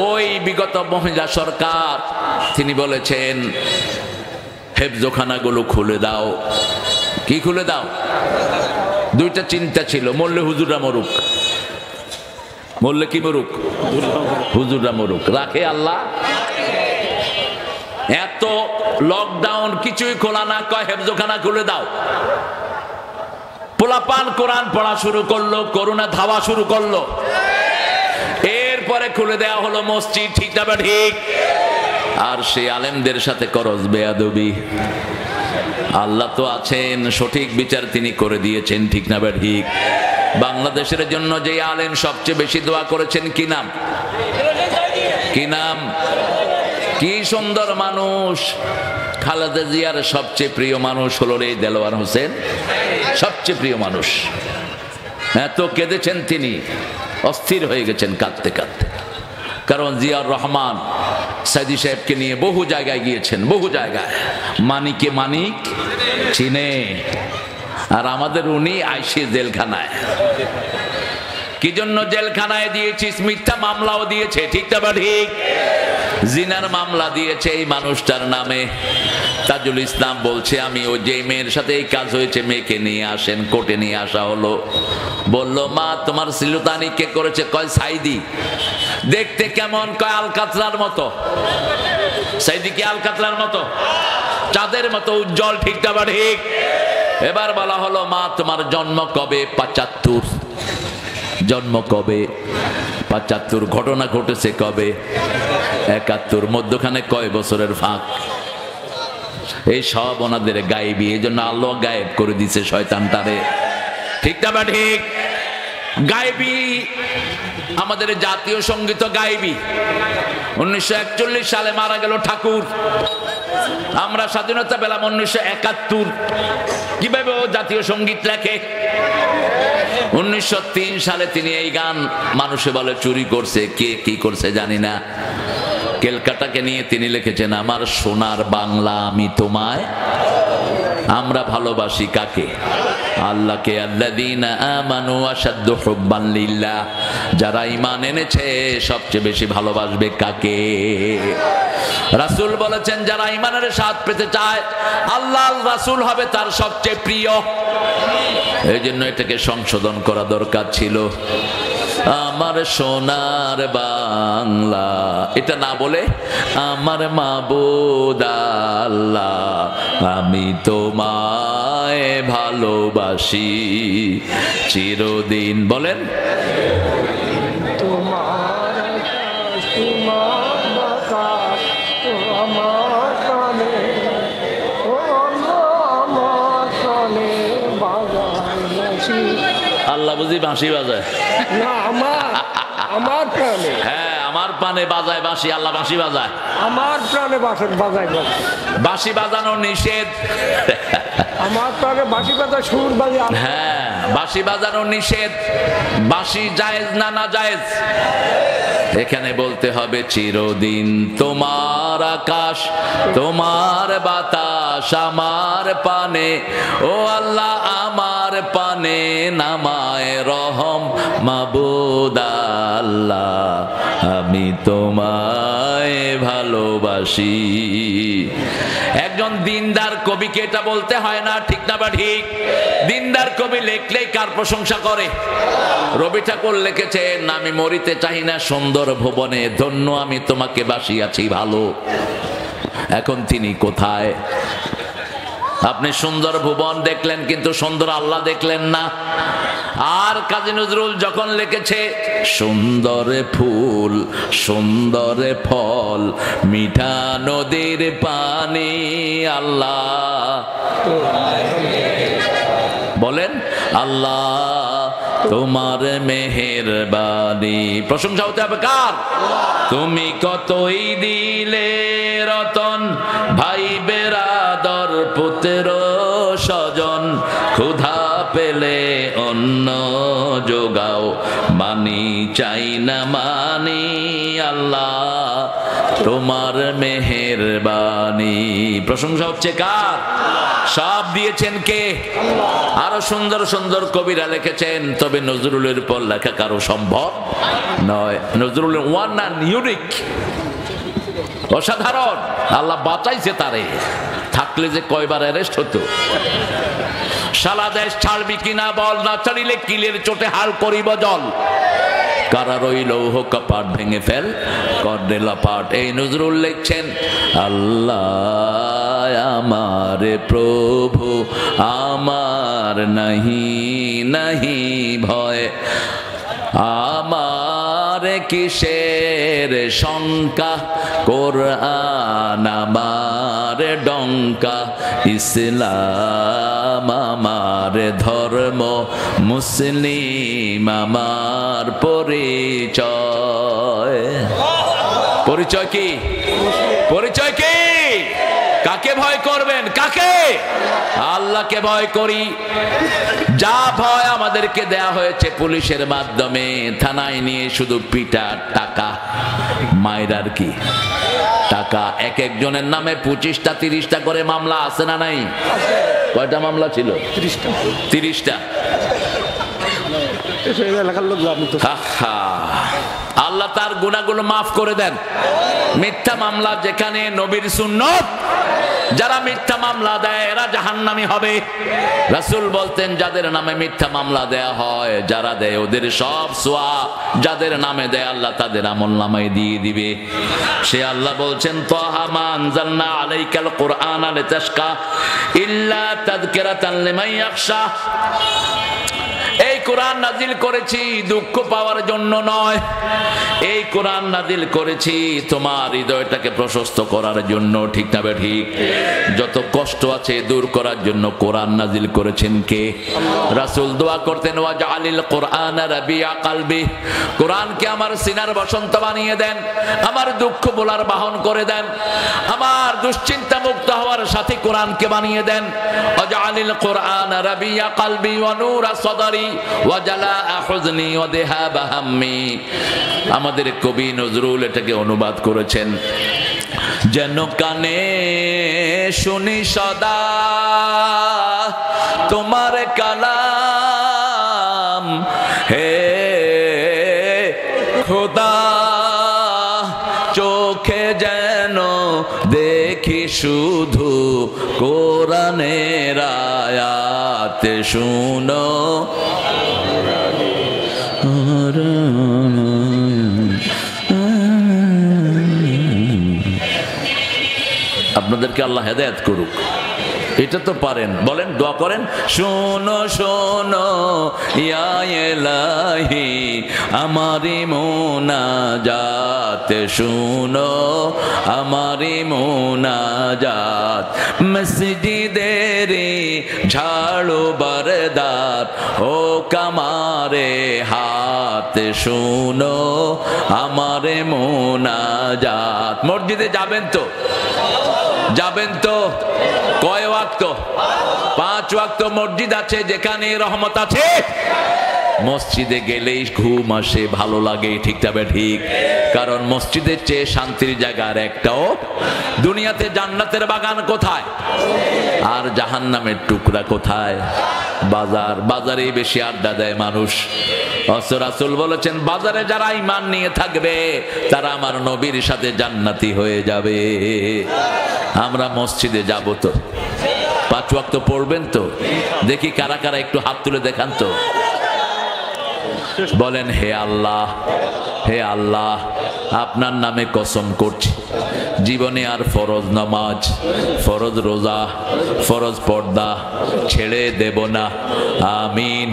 ওই বিগত মহিলা সরকার তিনি বলেছেন হেফজখানাগুলো খুলে দাও। কি খুলে দাও? 2টা চিন্তা ছিল, মরলে হুজুররা মরুক। মরলে কি মরুক? হুজুররা মরুক। রাখে আল্লাহ। এত লকডাউন কিছুই খোলা না, কয় হেফজখানা খুলে দাও। পোলাপান কোরআন পড়া শুরু করলো, করুণা ধাওয়া শুরু করলো। এরপরে খুলে দেওয়া হলো মসজিদ, ঠিক না ঠিক? আর সেই আলেমদের সাথে করজ বেয়াদবি। আল্লাহ তো আছেন, সঠিক বিচার তিনি করে দিয়েছেন, ঠিক না ঠিক? বাংলাদেশের জন্য যে আলেম সবচেয়ে বেশি দোয়া করেছেন, কি নাম? কি নাম? কি সুন্দর মানুষ! খালেদা জিয়ার সবচেয়ে প্রিয় মানুষ হলো এই দেলোয়ার হোসেন, সবচেয়ে প্রিয় মানুষ। এত কেঁদেছেন তিনি, অস্থির হয়ে গেছেন কাঁদতে কাঁদতে। কারণ জিয়াউর রহমান সাইদি সাহেবকে নিয়ে বহু জায়গায় গিয়েছেন, বহু জায়গায়। মানিকে মানিক চিনে, আর আমাদের উনি আইসি জেলখানায়। কি জন্য জেলখানায় দিয়েছিস? মিথ্যা মামলাও দিয়েছে, ঠিক না ঠিক? জিনার মামলা দিয়েছে এই মানুষটার নামে। তাজুল ইসলাম বলছে, আমি ওই যে মেয়ের সাথে এই কাজ হয়েছে, মেয়েকে নিয়ে আসেন। কোর্টে নিয়ে আসা হলো। বলল, মা তোমার সিলুতানি কে করেছে? কয় সাইদি। দেখতে কেমন? কয় আলকাতরার মতো। সাইদি কি আলকাতরার মতো? চাঁদের মতো উজ্জ্বল, ঠিক না ঠিক? এবার বলা হলো, মা তোমার জন্ম কবে? ৭৫। জন্ম কবে? ৭৫। ঘটনা ঘটেছে কবে? ৭১। মধ্যখানে কয় বছরের ফাঁক? এই সব ওনাদের গায়েবী। এই জন্য আল্লাহ গায়েব করে দিছে শয়তানটারে, ঠিক না ঠিক? গায়েবী। আমাদের জাতীয় সঙ্গীত গায়েবী। 1941 সালে মারা গেল ঠাকুর। আমরা স্বাধীনতা পেলাম 1971। কিভাবে ও জাতীয় সঙ্গীত লেখে? 1903 সালে তিনি এই গান, মানুষে বলে চুরি করছে, কে কি করছে জানি না, ক্যালকাটাকে নিয়ে তিনি লিখেছেন, আমার সোনার বাংলা আমি তোমায়। আমরা ভালোবাসি কাকে? আল্লাহকে। আল্লাযীনা আমানু আশাদ্দু হুব্বান লিল্লাহ। যারা ঈমান এনেছে সবচেয়ে বেশি ভালোবাসবে কাকে? রাসূল বলেছেন, যারা ঈমানের স্বাদ পেতে চায়, আল্লাহ রাসূল হবে তার সবচেয়ে প্রিয়। এই জন্য এটাকে সংশোধন করা দরকার ছিল। আমার সোনার বাংলা, এটা না বলে আমার মাবুদ আল্লাহ, আমি তোমায় ভালোবাসি চিরদিন। বলেন, আল্লাহ বুঝি বাঁশি বাজায় না? আমার প্রাণে। হ্যাঁ, আমার প্রাণে বাজায় বাঁশি। আল্লাহ বাঁশি বাজায়, আমার প্রাণে বাজায়। বাঁশি বাজানো নিষেধ। আমার প্রাণে বাঁশি বাজায়, সুর বাজায়। হ্যাঁ, বাঁশি বাজানো নিষেধ। বাঁশি জায়েজ না না জায়েজ? এখানে বলতে হবে, চিরদিন তোমার আকাশ, তোমার বাতাস আমার পানে, ও আল্লাহ আমার পানে নামায় রহম মাবুদ আল্লাহ, আমি তোমায় ভালোবাসি। একজন দিনদার কবিকে এটা বলতে হয় না, ঠিক না বা ঠিক? দিনদার কবি লেখলেই কার প্রশংসা করে? রবি ঠাকুর লিখেছেন, আমি মরিতে চাই না সুন্দর ভুবনে, ধন্য আমি তোমাকে বাসিয়াছি ভালো। এখন তিনি কোথায়? আপনি সুন্দর ভুবন দেখলেন, কিন্তু সুন্দর আল্লাহ দেখলেন না। আর কাজী নজরুল যখন লিখেছে, সুন্দর ফুল সুন্দর ফল মিঠা নদীর পানি, আল্লাহ বলেন, আল্লাহ তোমার মেহেরবানি। প্রশংসা হতে হবে কার? তুমি কতই দিলে রতন, ভাই বেরাদর পুত্র স্বজন, ক্ষুধা পেলে অন্ন যোগাও, মানি চাই না মানি, আল্লাহ তোমার মেহেরবানি। প্রশংসা হচ্ছে কার? সব দিয়েছেন কে? আরো সুন্দর সুন্দর কবিরা লিখেছেন, তবে নজরুলের পর লেখা কারো সম্ভব নয়। নজরুলের ওয়ান অ্যান্ড ইউনিক, অসাধারণ। আল্লাহ বাঁচাইছে তারে, থাকলে যে কয়বার অ্যারেস্ট হতো। শালা দেশ ছাড়বি কিনা বল, না ছাড়িলে কিলের চোটে হাল করিব জল, কারা রইল হোক কপাট ভেঙে ফেল করলে লাপাট। এই নজরুল লিখছেন, আল্লাহ আমার প্রভু আমার নাহি নাহি ভয় আমার কিসের শঙ্কা কোরআন আমার ডঙ্কা ইসলাম আমার ধর্ম মুসলিম আমার পরিচয় পরিচয় কি পরিচয় কি কাকে ভয় করবেন কাকে আল্লাহকে ভয় করি যা ভয় আমাদেরকে দেয়া হয়েছে পুলিশের মাধ্যমে থানায় নিয়ে শুধু পিটা টাকা মাইরার কি টাকা এক একজনের নামে 25টা 30টা করে মামলা আছে না নাই কয়টা মামলা ছিল 30টা আল্লাহ তার গুনাহগুলো মাফ করে দেন মিথ্যা মামলা যেখানে নবীর সুন্নত যারা মিথ্যা মামলা দেয় এরা জাহান্নামী হবে রাসূল বলতেন যাদের নামে মিথ্যা মামলা দেয়া হয় যারা দেয় ওদের সব সওয়াব যাদের নামে দেয় আল্লাহ তাদের আমলনামায় দিয়ে দিবে সে আল্লাহ বলছেন তাহা মা আনজালনা আলাইকাল কুরআনা লিতাশকা ইল্লা তাযকিরাতান লিমান ইয়াখশা এই কোরআন নাজিল করেছি দুঃখ পাওয়ার জন্য নয় এই কোরআন নাজিল করেছি তোমার হৃদয়টাকে প্রশস্ত করার জন্য ঠিক না ঠিক যত কষ্ট আছে দূর করার জন্য কোরআন নাজিল করেছেন কে রাসূল দোয়া করতেন ওয়াজআলিল কুরআনা রাবিআ কলবি কোরআনকে আমার সিনার বসন্ত বানিয়ে দেন আমার দুঃখ বলার বাহন করে দেন আমার দুশ্চিন্তা মুক্ত হওয়ার সাথে কোরআনকে বানিয়ে দেন ওয়াজআলিল কুরআনা রাবিআ কলবি ওয়া নূরা সাদরি আমাদের কবি নজরুল এটাকে অনুবাদ করেছেন যেন কানে শুনি সদা তোমার কালাম হে খোদা চোখে যেন দেখি শুধু কোরআনের আয়াত শুনো আপনাদেরকে আল্লাহ হেদায়েত করুক এটা তো পারেন বলেন দোয়া করেন শোনো শোনো ইয়া ইলাহি আমারি মুনাজাত শোনো আমারি মুনাজাত মসজিদের ঝাড়ু বরদার ও কামারে হাত শোনো আমারে মুনাজাত মসজিদে যাবেন তো কয় ওয়াক্ত 5 ওয়াক্ত মসজিদ আছে যেখানে রহমত আছে মসজিদে গেলেই ঘুম আসে ভালো লাগে ঠিক তবে ঠিক কারণ মসজিদের চেয়ে শান্তির জায়গা আর একটাও দুনিয়াতে জান্নাতের বাগান কোথায় আর জাহান্নামের টুকরা কোথায় বাজারেই বেশি আড্ডা দেয় মানুষ রাসূল বলেছেন বাজারে যারা ঈমান নিয়ে থাকবে তারা আমার নবীর সাথে জান্নাতি হয়ে যাবে আমরা মসজিদে যাব তো 5 ওয়াক্ত পড়বেন তো দেখি কারা কারা একটু হাত তুলে দেখান তো বলেন হে আল্লাহ আপনার নামে কসম করছি জীবনে আর ফরজ নামাজ ফরজ রোজা ফরজ পর্দা ছেড়ে দেব না আমিন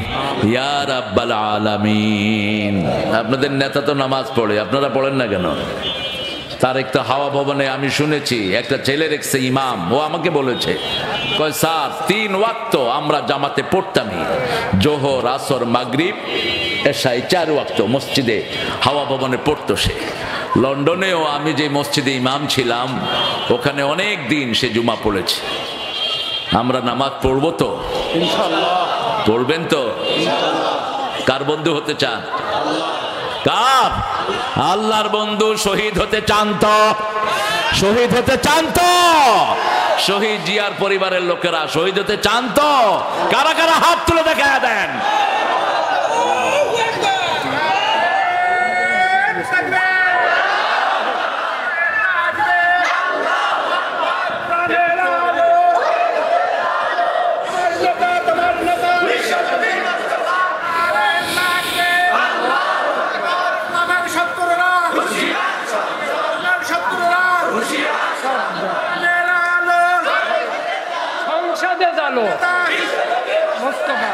ইয়া রাব্বাল আলামিন আপনাদের নেতা তো নামাজ পড়ে আপনারা পড়েন না কেন তার একটা হাওয়া ভবনে আমি শুনেছি একটা ছেলে রেখেছে ইমাম ও আমাকে বলেছে কয় স্যার 3 ওয়াক্ত আমরা জামাতে পড়তামই জোহর আসর মাগরিব এশাই 4 ওয়াক্ত মসজিদে হাওয়া ভবনে পড়তো সে লন্ডনেও আমি যে মসজিদে ইমাম ছিলাম ওখানে অনেক দিন সে জুমা পড়েছে আমরা নামাজ পড়বো তো ইনশাআল্লাহ পড়বেন তো ইনশাআল্লাহ কার বন্ধু হতে চান কার আল্লাহর বন্ধু শহীদ হতে চান তো শহীদ জিয়ার পরিবারের লোকেরা শহীদ হতে চান তো কারা কারা হাত তুলে দেখা দেন গেল মোস্তফা।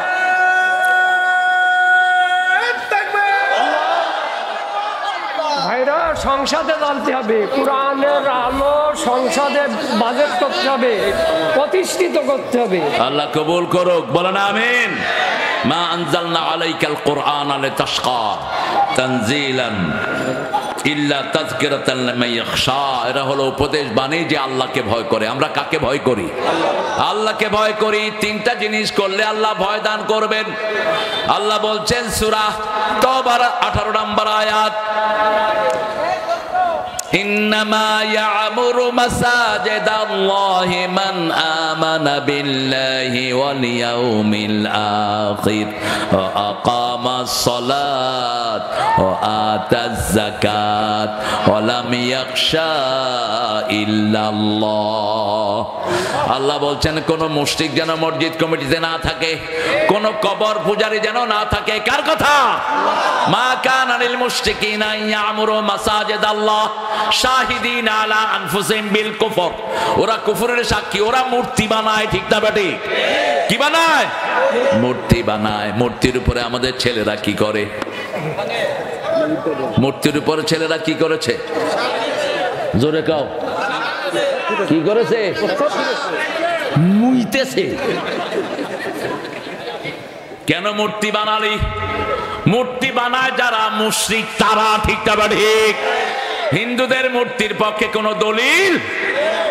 ভাইরা, সংসদে জানতে হবে, কোরআনের আলো সংসদে বাজেট করতে হবে, প্রতিষ্ঠিত করতে হবে। আল্লাহ কবুল করুক, বলেন আমিন। মা আনজালনা আলাইকাল কুরআন লিতাশকা তানজিলান ইল্লা তাযকিরাতান লিমান ইয়াখশা। এরা হলো উপদেশ বাণী যে আল্লাহকে ভয় করে। আমরা কাকে ভয় করি? আল্লাহকে ভয় করি। তিনটা জিনিস করলে আল্লাহ ভয় দান করবেন। আল্লাহ বলছেন সূরা তাওবার 18 নম্বর আয়াত, إنما يعمر مساجد الله من آمن بالله واليوم الآخر وأقام الصلاة وآتى الزكاة ولم يخشى إلا الله। আল্লাহ বলছেন কোন মুশরিক যেন মসজিদ কমিটিতে না থাকে, কোন কবর পূজারী যেন না থাকে। কার কথা? মা কানা লিল মুশরিকিনা ইয়ামুরু মাসাজিদ আল্লাহ শাহিদিন আলা আনফুসিহিম বিল কুফর। ওরা কুফরের সাক্ষী, ওরা মূর্তি বানায়। ঠিক না বেটি? কি বানায়? মূর্তি বানায়। মূর্তির উপরে আমাদের ছেলেরা কি করে? মূর্তির উপরে ছেলেরা কি করেছে? জোরে কাও, কি করেছে? মুইতেছে। কেন মূর্তি বানালি? মূর্তি বানায় যারা মুশরিক তারা। ঠিক না ঠিক? হিন্দুদের মূর্তির পক্ষে কোনো দলিল?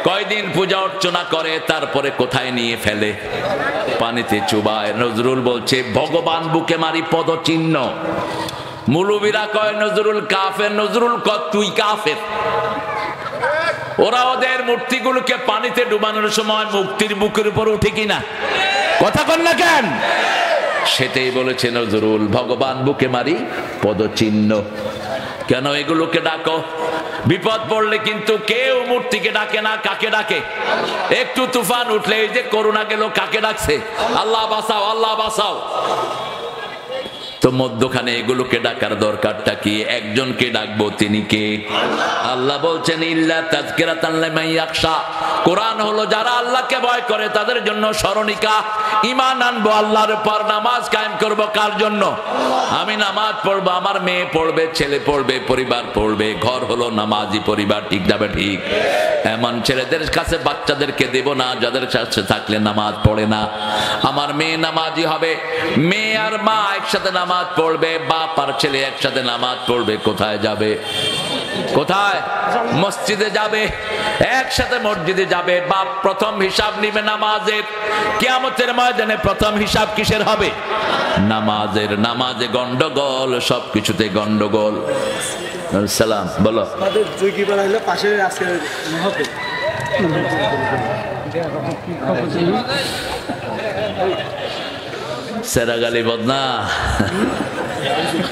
কয়দিন পূজা অর্চনা করে, তারপরে কোথায় নিয়ে ফেলে? পানিতে চুবায়। নজরুল বলছে ভগবান বুকে মারি পদচিহ্ন। মুলুবিরা কয় নজরুল কাফের। নজরুল কয় তুই কাফের। ওরা ওদের মূর্তিগুলোকে পানিতে ডুবানোর সময় মুক্তির বুকের উপর উঠে কিনা? কথা কন না কেন? সেটাই বলেছে নজরুল, ভগবান বুকে মারি পদচিহ্ন। কেন এগুলোকে ডাকো? বিপদ পড়লে কিন্তু কেউ মূর্তিকে ডাকে না। কাকে ডাকে? একটু তুফান উঠলে, এই যে করোনা গেল, কাকে ডাকছে? আল্লাহ বাঁচাও, আল্লাহ বাঁচাও। তো মধ্যখানে এগুলোকে ডাকার দরকারটা কি? একজনকে ডাকবো, তিনি কে? আল্লাহ বলছেন ইল্লা তাযকিরাতান লিমান ইয়াখশা। কোরআন হলো যারা আল্লাহকে ভয় করে তাদের জন্য স্মরণিকা। ঈমান আনবো আল্লাহর উপর, নামাজ কায়েম করব কার জন্য? আমি নামাজ পড়বো, আমার মেয়ে পড়বে, ছেলে পড়বে, পরিবার পড়বে। ঘর হলো নামাজি পরিবার। ঠিক যাবে? ঠিক। এমন ছেলেদের কাছে বাচ্চাদেরকে দেব না যাদের কাছে থাকলে নামাজ পড়ে না। আমার মেয়ে নামাজি হবে, মেয়ে আর মা একসাথে নামাজ পড়বে, বাপ আর ছেলে একসাথে নামাজ পড়বে। কোথায় যাবে? কোথায়? মসজিদে যাবে, একসাথে মসজিদে যাবে। বাপ প্রথম হিসাব নিবে নামাজের। কিয়ামতের ময়দানে প্রথম হিসাব কিসের হবে? নামাজের। নামাজে গন্ডগোল, সবকিছুতে গন্ডগোল। সালাম বলো। আমাদের জুগি বানাইলে পাশে আছে মাহফিল। সেরাগালি বদনা,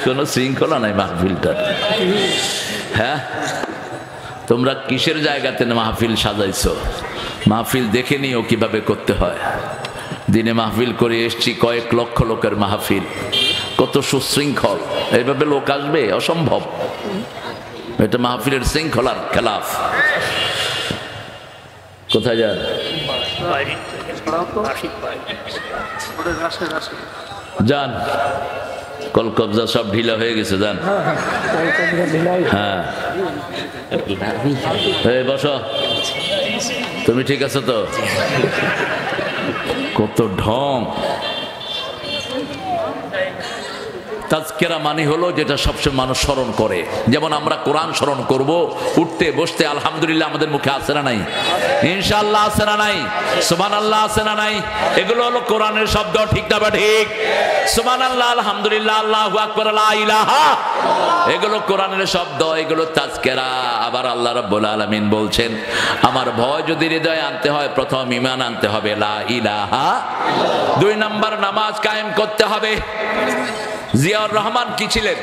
কোন শৃঙ্খলা নাই মাহফিলটা। হ্যাঁ, তোমরা কিসের জায়গাতে মাহফিল সাজাইছো? মাহফিল দেখে নিও কিভাবে করতে হয়। দিনে মাহফিল করে এসছি, কয়েক লক্ষ লোকের মাহফিল, কত সুশৃঙ্খল। এইভাবে লোক আসবে? অসম্ভব। এটা মাহফিলের শৃঙ্খলার খেলাফ। কোথায় যান? যান, কল কবজা সব ঢিলা হয়ে গেছে। যান। হ্যাঁ, বসো। তুমি ঠিক আছো তো? কত ঢং। তাজকিরা মানে হলো যেটা সবসময় মানুষ স্মরণ করে। যেমন আমরা কোরআন স্মরণ করব, উঠতে বসতে আলহামদুলিল্লাহ আমাদের মুখে আছে না নাই? ইনশাআল্লাহ আছে না নাই? সুবহানাল্লাহ আছে না নাই? এগুলো হলো কোরআনের শব্দ। ঠিক না ঠিক? সুবহানাল্লাহ, আলহামদুলিল্লাহ, আল্লাহু আকবার, লা ইলাহা, এগুলো কোরআনের শব্দ, এগুলো তাজকিরা। আবার আল্লাহ রাব্বুল আলামিন বলছেন আমার ভয় যদি হৃদয়ে আনতে হয়, প্রথম ঈমান আনতে হবে, লা ইলাহা। 2 নাম্বার নামাজ কায়েম করতে হবে। জিয়াউর রহমান কি ছিলেন?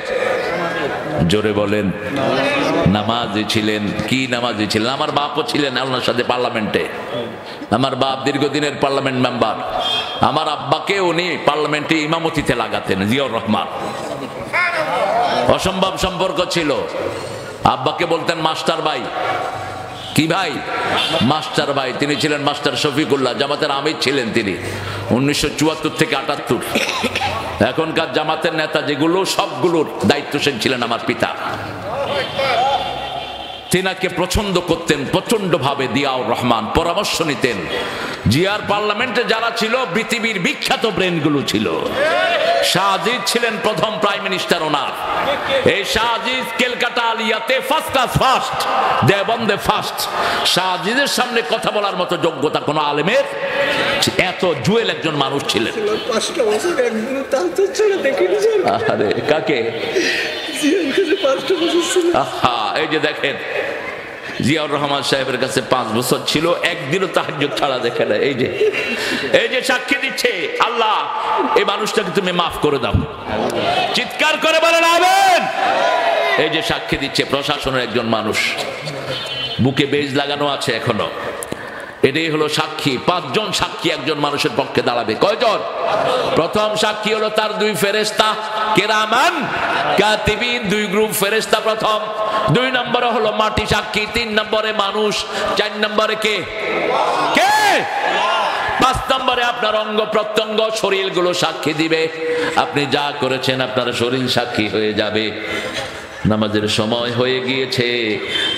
জোরে বলেন। নামাজি ছিলেন। কি নামাজি ছিলেন? আমার বাপও ছিলেন আল্লাহর সাথে পার্লামেন্টে। আমার বাপ দীর্ঘদিনের পার্লামেন্ট মেম্বার। আমার আব্বাকে উনি পার্লামেন্টে ইমামতিতে লাগাতেন, জিয়াউর রহমান। অসম্ভব সম্পর্ক ছিল। আব্বাকে বলতেন মাস্টার ভাই। কি ভাই? মাস্টার ভাই। তিনি ছিলেন মাস্টার শফিকুল্লাহ, জামাতের আমির ছিলেন তিনি 1974 থেকে 78। এখনকার জামাতের নেতা যেগুলো সবগুলোর দায়িত্বশীল ছিলেন আমার পিতা। তিনাকে পছন্দ করতেন প্রচন্ড ভাবে জিয়াউর রহমান, পরামর্শ নিতেন। জিয়ার পার্লামেন্টে যারা ছিল পৃথিবীর বিখ্যাত ব্রেনগুলো ছিল। শাহ আজিজ ছিলেন প্রথম প্রাইম মিনিস্টার ওনার। এই শাহ আজিজ ক্যালকাটা আলিয়াতে ফার্স্ট ক্লাস ফার্স্ট, দেওবন্দে ফার্স্ট। শাহ আজিজের সামনে কথা বলার মতো যোগ্যতা কোনো আলেমের, এত জুয়েল একজন মানুষ ছিলেন। আরে কাকে? এই যে দেখেন জিয়াউর রহমান সাহেবের কাছে 5 বছর ছিল, একদিনও তাহাজ্জুদ ছাড়া দেখে না। এই যে সাক্ষী দিচ্ছে, আল্লাহ এই মানুষটাকে তুমি মাফ করে দাও। চিৎকার করে বলেন আমিন। এই যে সাক্ষী দিচ্ছে প্রশাসনের একজন মানুষ, বুকে বেজ লাগানো আছে এখনো। এটাই হলো সাক্ষী। 5 জন সাক্ষী একজন মানুষের পক্ষে দাঁড়াবে। কয়জন? প্রথম সাক্ষী হলো তার 2 ফেরেশতা কিরামান কাতিবিন, 2 গ্রুপ ফেরেশতা প্রথম। 2 নম্বরে হলো মাটি সাক্ষী, 3 নম্বরে মানুষ, 4 নম্বরে কে? 5 নম্বরে আপনার অঙ্গ প্রত্যঙ্গ, শরীরগুলো সাক্ষী দিবে। আপনি যা করেছেন আপনার শরীর সাক্ষী হয়ে যাবে। নামাজের সময় হয়ে গিয়েছে,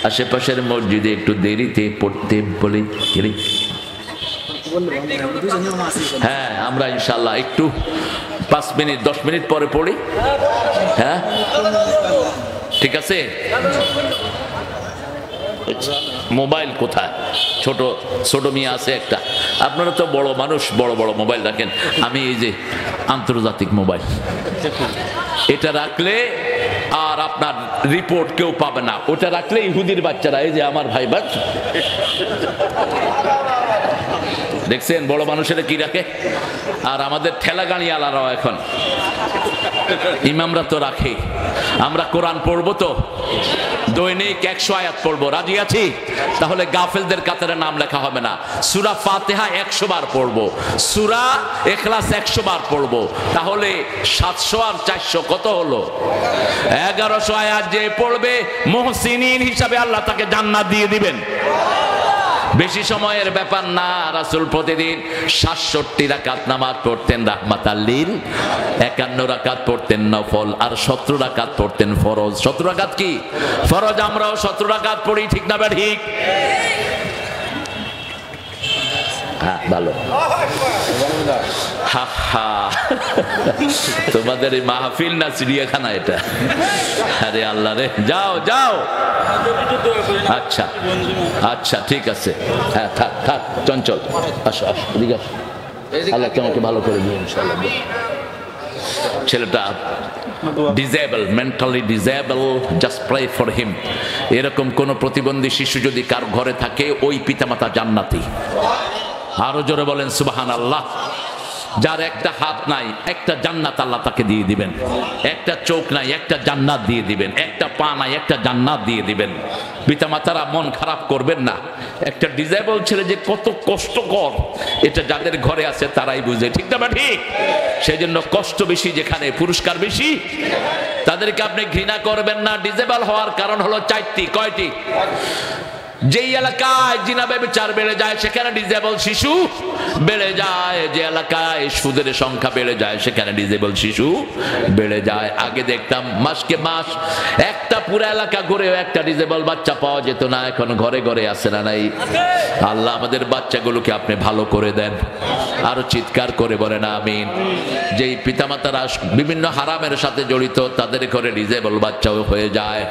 আশেপাশের মসজিদে একটু দেরিতে পড়তে বলে। হ্যাঁ, আমরা ইনশাল্লাহ একটু 5 মিনিট 10 মিনিট পরে পড়ি। হ্যাঁ ঠিক আছে। মোবাইল কোথায়? ছোট ছোট মেয়ে আছে একটা। আপনারা তো বড় মানুষ, বড় বড় মোবাইল রাখেন। আমি এই যে আন্তর্জাতিক মোবাইল, এটা রাখলে আর আপনার রিপোর্ট কেউ পাবে না। ওটা রাখলে ইহুদির বাচ্চারা, এই যে আমার ভাই বাদ দেখছেন বড় মানুষেরা কি রাখে। আর আমাদের ঠেলা গাড়ি আলারাও এখন ইমামরা তো রাখে। আমরা কোরআন পড়বো তো দৈনিক 100 আয়াত পড়বো, রাজি আছি? তাহলে গাফেলদের কাতারে নাম লেখা হবে না। সূরা ফাতিহা 100 বার পড়বো, সূরা ইখলাস 100 বার পড়বো। তাহলে 700 আর 400 কত হলো? 1100 আয়াত যে পড়বে মুহসিনিন হিসাবে আল্লাহ তাকে জান্নাত দিয়ে দিবেন। বেশি সময়ের ব্যাপার না। রাসূল প্রতিদিন 67 রাকাত নামাজ পড়তেন রাহমাতাল লিল, 51 রাকাত পড়তেন নফল, আর 17 রাকাত পড়তেন ফরজ। 17 রাকাত কি ফরজ? আমরাও 17 রাকাত পড়ি, ঠিক না ঠিক? হ্যাঁ ভালো। তোমাদের এই মাহফিল না চিড়িয়াখানা এটা? আরে আল্লাহ রে, যাও যাও। আচ্ছা আচ্ছা ঠিক আছে। হ্যাঁ থাক থাক, চঞ্চল আসো আসো, এদিকে আসো। আল্লাহ তোমাকে ভালো করে দিও ইনশাআল্লাহ। ছেলেটা disable, mentally disable, just pray for him. এরকম কোন প্রতিবন্ধী শিশু যদি কার ঘরে থাকে, ওই পিতামাতা জান্নাতি। আরো জোরে বলেন সুবহানাল্লাহ। যার একটা হাত নাই, একটা জান্নাত আল্লাহ তাকে দিয়ে দিবেন। একটা চোখ নাই, একটা জান্নাত দিয়ে দিবেন। একটা পা নাই, একটা জান্নাত দিয়ে দিবেন। পিতামাতারা মন খারাপ করবেন না। একটা ডিসেবল ছেলে যে কত কষ্টকর, এটা যাদের ঘরে আছে তারাই বুঝে, ঠিক না ঠিক? সেই জন্য কষ্ট বেশি যেখানে, পুরস্কার বেশি। তাদেরকে আপনি ঘৃণা করবেন না। ডিসেবল হওয়ার কারণ হলো 4টি। কয়টি? যেই এলাকায় জিনা ব্যভিচার বেড়ে যায় সেখানে ডিসেবল শিশু বেড়ে যায়। যে এলাকায় সুদের সংখ্যা বেড়ে যায় সেখানে ডিসেবল শিশু বেড়ে যায়। আগে দেখতাম মাসকে মাস একটা পুরো এলাকা ঘুরেও একটা ডিসেবল বাচ্চা পাওয়া যেত না। এখন ঘরে ঘরে আছে না নাই? আল্লাহ আমাদের বাচ্চাগুলোকে আপনি ভালো করে দেন। আরো চিৎকার করে বলেন আমিন। যেই পিতামাতারা বিভিন্ন হারামের সাথে জড়িত, তাদের ঘরে ডিসেবল বাচ্চাও হয়ে যায়।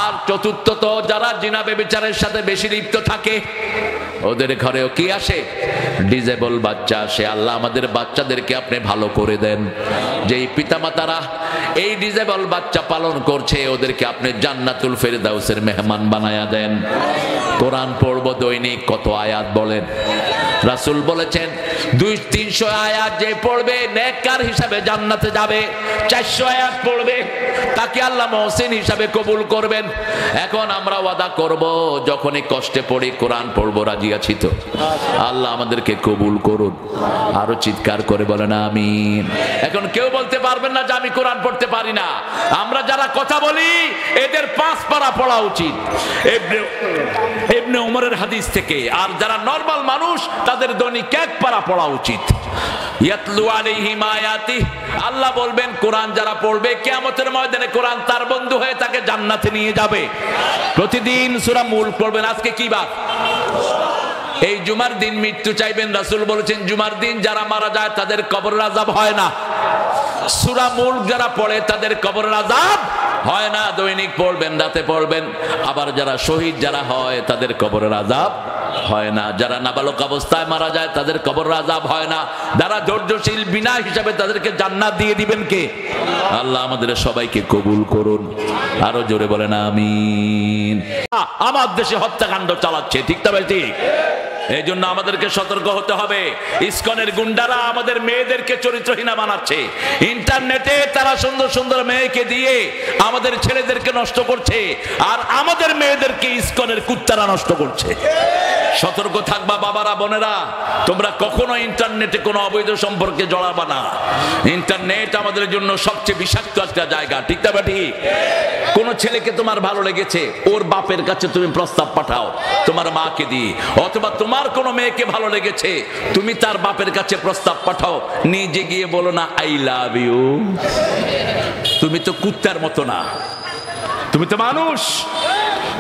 আর চতুর্থত, যারা জিনা ব্যভিচারের সাথে বেশি লিপ্ত থাকে, ওদের ঘরেও কি আসে? ডিসেবল বাচ্চা আসে। আল্লাহ আমাদের বাচ্চাদেরকে আপনি ভালো করে দেন। যেই পিতামাতারা এই ডিসেবল বাচ্চা পালন করছে, ওদেরকে আপনি জান্নাতুল ফেরদাউসের মেহমান বানায়া দেন। কোরআন পড়ব দৈনিক কত আয়াত বলেন? রাসূল বলেছেন 200-300 আয়াত যে পড়বে নেককার হিসাবে জান্নাতে যাবে, 400 আয়াত পড়বে তাকে আল্লাহ মুহসিন হিসাবে কবুল করবেন। এখন আমরা ওয়াদা করব যখনই কষ্টে পড়ি কোরআন পড়বো, রাজি আছি তো? আল্লাহ আমাদেরকে কবুল করুন। আরো চিৎকার করে বলেন আমিন। এখন কেউ বলতে পারবেন না যে আমি কোরআন পড়তে পারি না। আমরা যারা কথা বলি এদের 5 পারা পড়া উচিত ইবনে উমরের হাদিস থেকে, আর যারা নরমাল মানুষ তাদের দৈনিক 1 পারা পড়া উচিত। ইয়াতলু আলাইহিম আয়াতি, আল্লাহ বলবেন কোরআন যারা পড়বে কিয়ামতের ময়দানে কোরআন তার বন্ধু হয়ে তাকে জান্নাতে নিয়ে যাবে। প্রতিদিন সূরা মুলক পড়বেন। আজকে কি বার? এই জুমার দিন মৃত্যু চাইবেন। রাসূল বলেছেন জুমার দিন যারা মারা যায় তাদের কবরের আযাব হয় না। সূরা মুলক যারা পড়ে তাদের কবরের আযাব হয় না। দৈনিক পড়বেন, রাতে পড়বেন। আবার যারা শহীদ যারা হয় তাদের কবরের আযাব হয় না। যারা নাবালক অবস্থায় মারা যায় তাদের কবরের আযাব হয় না। যারা ধৈর্যশীল বিনা হিসাবে তাদেরকে জান্নাত দিয়ে দিবেন কে? আল্লাহ আমাদের সবাইকে কবুল করুন। আরো জোরে বলেন আমিন। আমার দেশে হত্যাকাণ্ড চালাচ্ছে, ঠিক তবে ঠিক। এই জন্য আমাদেরকে সতর্ক হতে হবে। ইসকনের গুন্ডারা আমাদের মেয়েদেরকে চরিত্রহীনা বানাচ্ছে। ইন্টারনেটে তারা সুন্দর সুন্দর মেয়েকে দিয়ে আমাদের ছেলেদেরকে নষ্ট করছে, আর আমাদের মেয়েদেরকে ইসকনের কুত্তারা নষ্ট করছে। সতর্ক থাকবা বাবারা, বোনেরা। তোমরা কখনো ইন্টারনেটে কোনো অবৈধ সম্পর্কে জড়াবা না। ইন্টারনেট আমাদের জন্য সবচেয়ে বিষাক্ত একটা জায়গা, ঠিক না ঠিক? কোন ছেলেকে তোমার ভালো লেগেছে, ওর বাপের কাছে তুমি প্রস্তাব পাঠাও তোমার মাকে দিয়ে, অথবা তোমার কোনো মেয়েকে ভালো লেগেছে তুমি তার বাপের কাছে প্রস্তাব পাঠাও, নিজে গিয়ে বলো না আই লাভ ইউ। তুমি তো কুত্তার মতো না, তুমি তো মানুষ।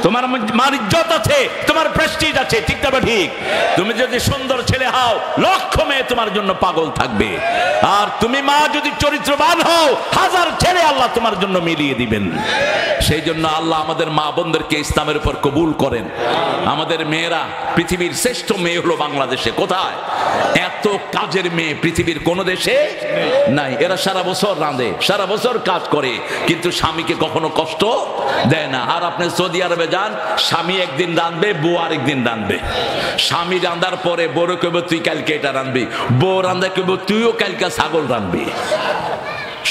তোমার মার ইজ্জত আছে, তোমার প্রেস্টিজ আছে, ঠিক না ঠিক? তুমি যদি সুন্দর ছেলে হও, লক্ষ মেয়ে তোমার জন্য পাগল থাকবে। আর তুমি মা যদি চরিত্রবান হও, 1000 ছেলে আল্লাহ তোমার জন্য মিলিয়ে দিবেন। সেই জন্য আল্লাহ আমাদের মা বোনদেরকে ইসলামের উপর কবুল করেন। আমাদের মেয়েরা, পৃথিবীর শ্রেষ্ঠ মেয়ে হলো বাংলাদেশে। কোথায়? এত কাজের মেয়ে পৃথিবীর কোন দেশে নাই। এরা সারা বছর রাঁধে, সারা বছর কাজ করে, কিন্তু স্বামীকে কখনো কষ্ট দেয় না। আর আপনি সৌদি আরবে যান, স্বামী একদিন রাঁধবে, বউ আরেকদিন রাঁধবে। স্বামী রান্ধার পরে বড় কইব তুই কালকে এটা রাঁধবি, বউ রান্ধা কইব তুইও কালকে ছাগল রাঁধবি।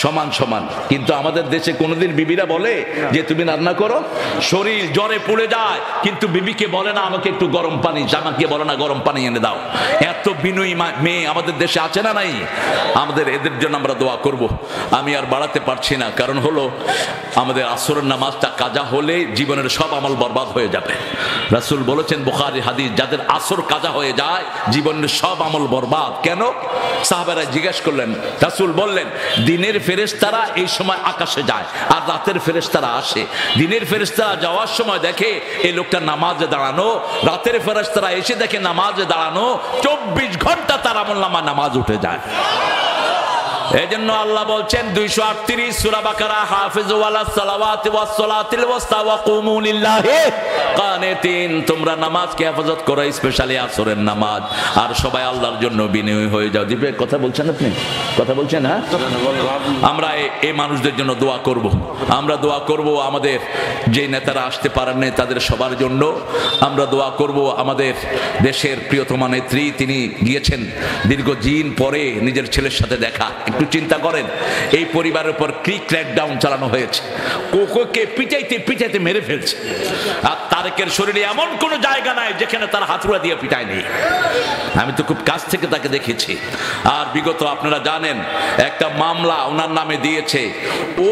সমান সমান। কিন্তু আমাদের দেশে কোনোদিন বিবিরা বলে যে তুমি রান্না করো, শরীর জ্বরে পুড়ে যায়, কিন্তু বিবিকে বলে না আমাকে একটু গরম পানি, জামাকে বলে না গরম পানি এনে দাও। এত বিনয়ী মেয়ে আমাদের দেশে আছে না নাই? আমাদের এদের জন্য আমরা দোয়া করব। আমি আর বাড়াতে পারছি না, কারণ হলো আমাদের আসরের নামাজটা কাজা হলে জীবনের সব আমল বরবাদ হয়ে যাবে। রাসূল বলেছেন বুখারী হাদিস, যাদের আসর কাজা হয়ে যায় জীবনের সব আমল বরবাদ। কেন? সাহাবারা জিজ্ঞেস করলেন, রাসূল বললেন দিনের ফেরেশতারা এই সময় আকাশে যায়, আর রাতের ফেরেশতারা আসে। দিনের ফেরেশতারা যাওয়ার সময় দেখে এই লোকটা নামাজে দাঁড়ানো, রাতের ফেরেশতারা এসে দেখে নামাজে দাঁড়ানো। 24 ঘন্টা তার আমলনামা নামাজ উঠে যায়। এজন্য আল্লাহ বলছেন 238 সূরা বাকারা, হাফিজু আলাস সালাওয়াতি ওয়াস সালাতিল ওয়াসতা ওয়া কুমু লিল্লাহি কানিতিন। তোমরা নামাজকে হেফাজত করো, স্পেশালি আসরের নামাজ। আর সবাই আল্লাহর জন্য বিনয়ী হয়ে যাও। দিবে কথা বলছেন আপনি? কথা বলছেন? হ্যাঁ, আমরা এই মানুষদের জন্য দোয়া করব। আমরা দোয়া করব আমাদের যে নেতারা আসতে পারেন না তাদের সবার জন্য। আমরা দোয়া করব আমাদের দেশের প্রিয়তমা নেত্রী, তিনি গিয়েছেন দীর্ঘদিন পরে নিজের ছেলের সাথে দেখা। একটু চিন্তা করেন, এই পরিবারের উপর ক্র্যাকডাউন চালানো হয়েছে, কোকোকে পিটাইতে পিটাইতে মেরে ফেলছে। আর তারেকের শরীরে এমন কোন জায়গা নাই যেখানে তার হাতুড়া দিয়ে পিটায়নি। আমি তো খুব কাছ থেকে তাকে দেখেছি। আর বিগত আপনারা জানেন একটা মামলা ওনার নামে দিয়েছে,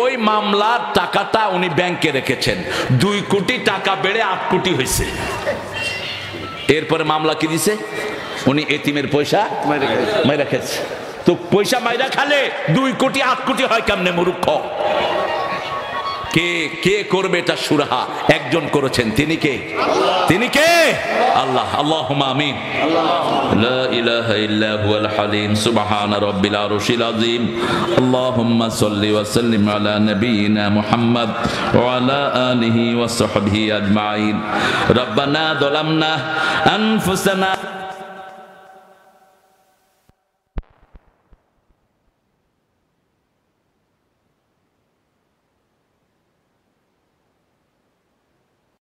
ওই মামলার টাকাটা উনি ব্যাংকে রেখেছেন। 2 কোটি টাকা বেড়ে 8 কোটি হয়েছে। এরপরে মামলা কি দিছে? উনি এতিমের পয়সা মাইরা খেয়েছে। তো পয়সা মাইরা খালে 2 কোটি 8 কোটি হয় কেমনে? মূর্খ। কে কে করবে এটা সুরাহা? একজন করেছেন, তিনি কে? তিনি কে? আল্লাহ। আল্লাহুম্মা আমিন। লা ইলাহা ইল্লা হুয়াল হালিম সুবহানা রাব্বিল আরশিল আযীম। আল্লাহুম্মা সাল্লি ওয়া সাল্লিম আলা নাবিয়িনা মুহাম্মদ ওয়া আলা আলিহি ওয়া সাহবিহি আজমাইন। রব্বানা যালামনা আনফুসানা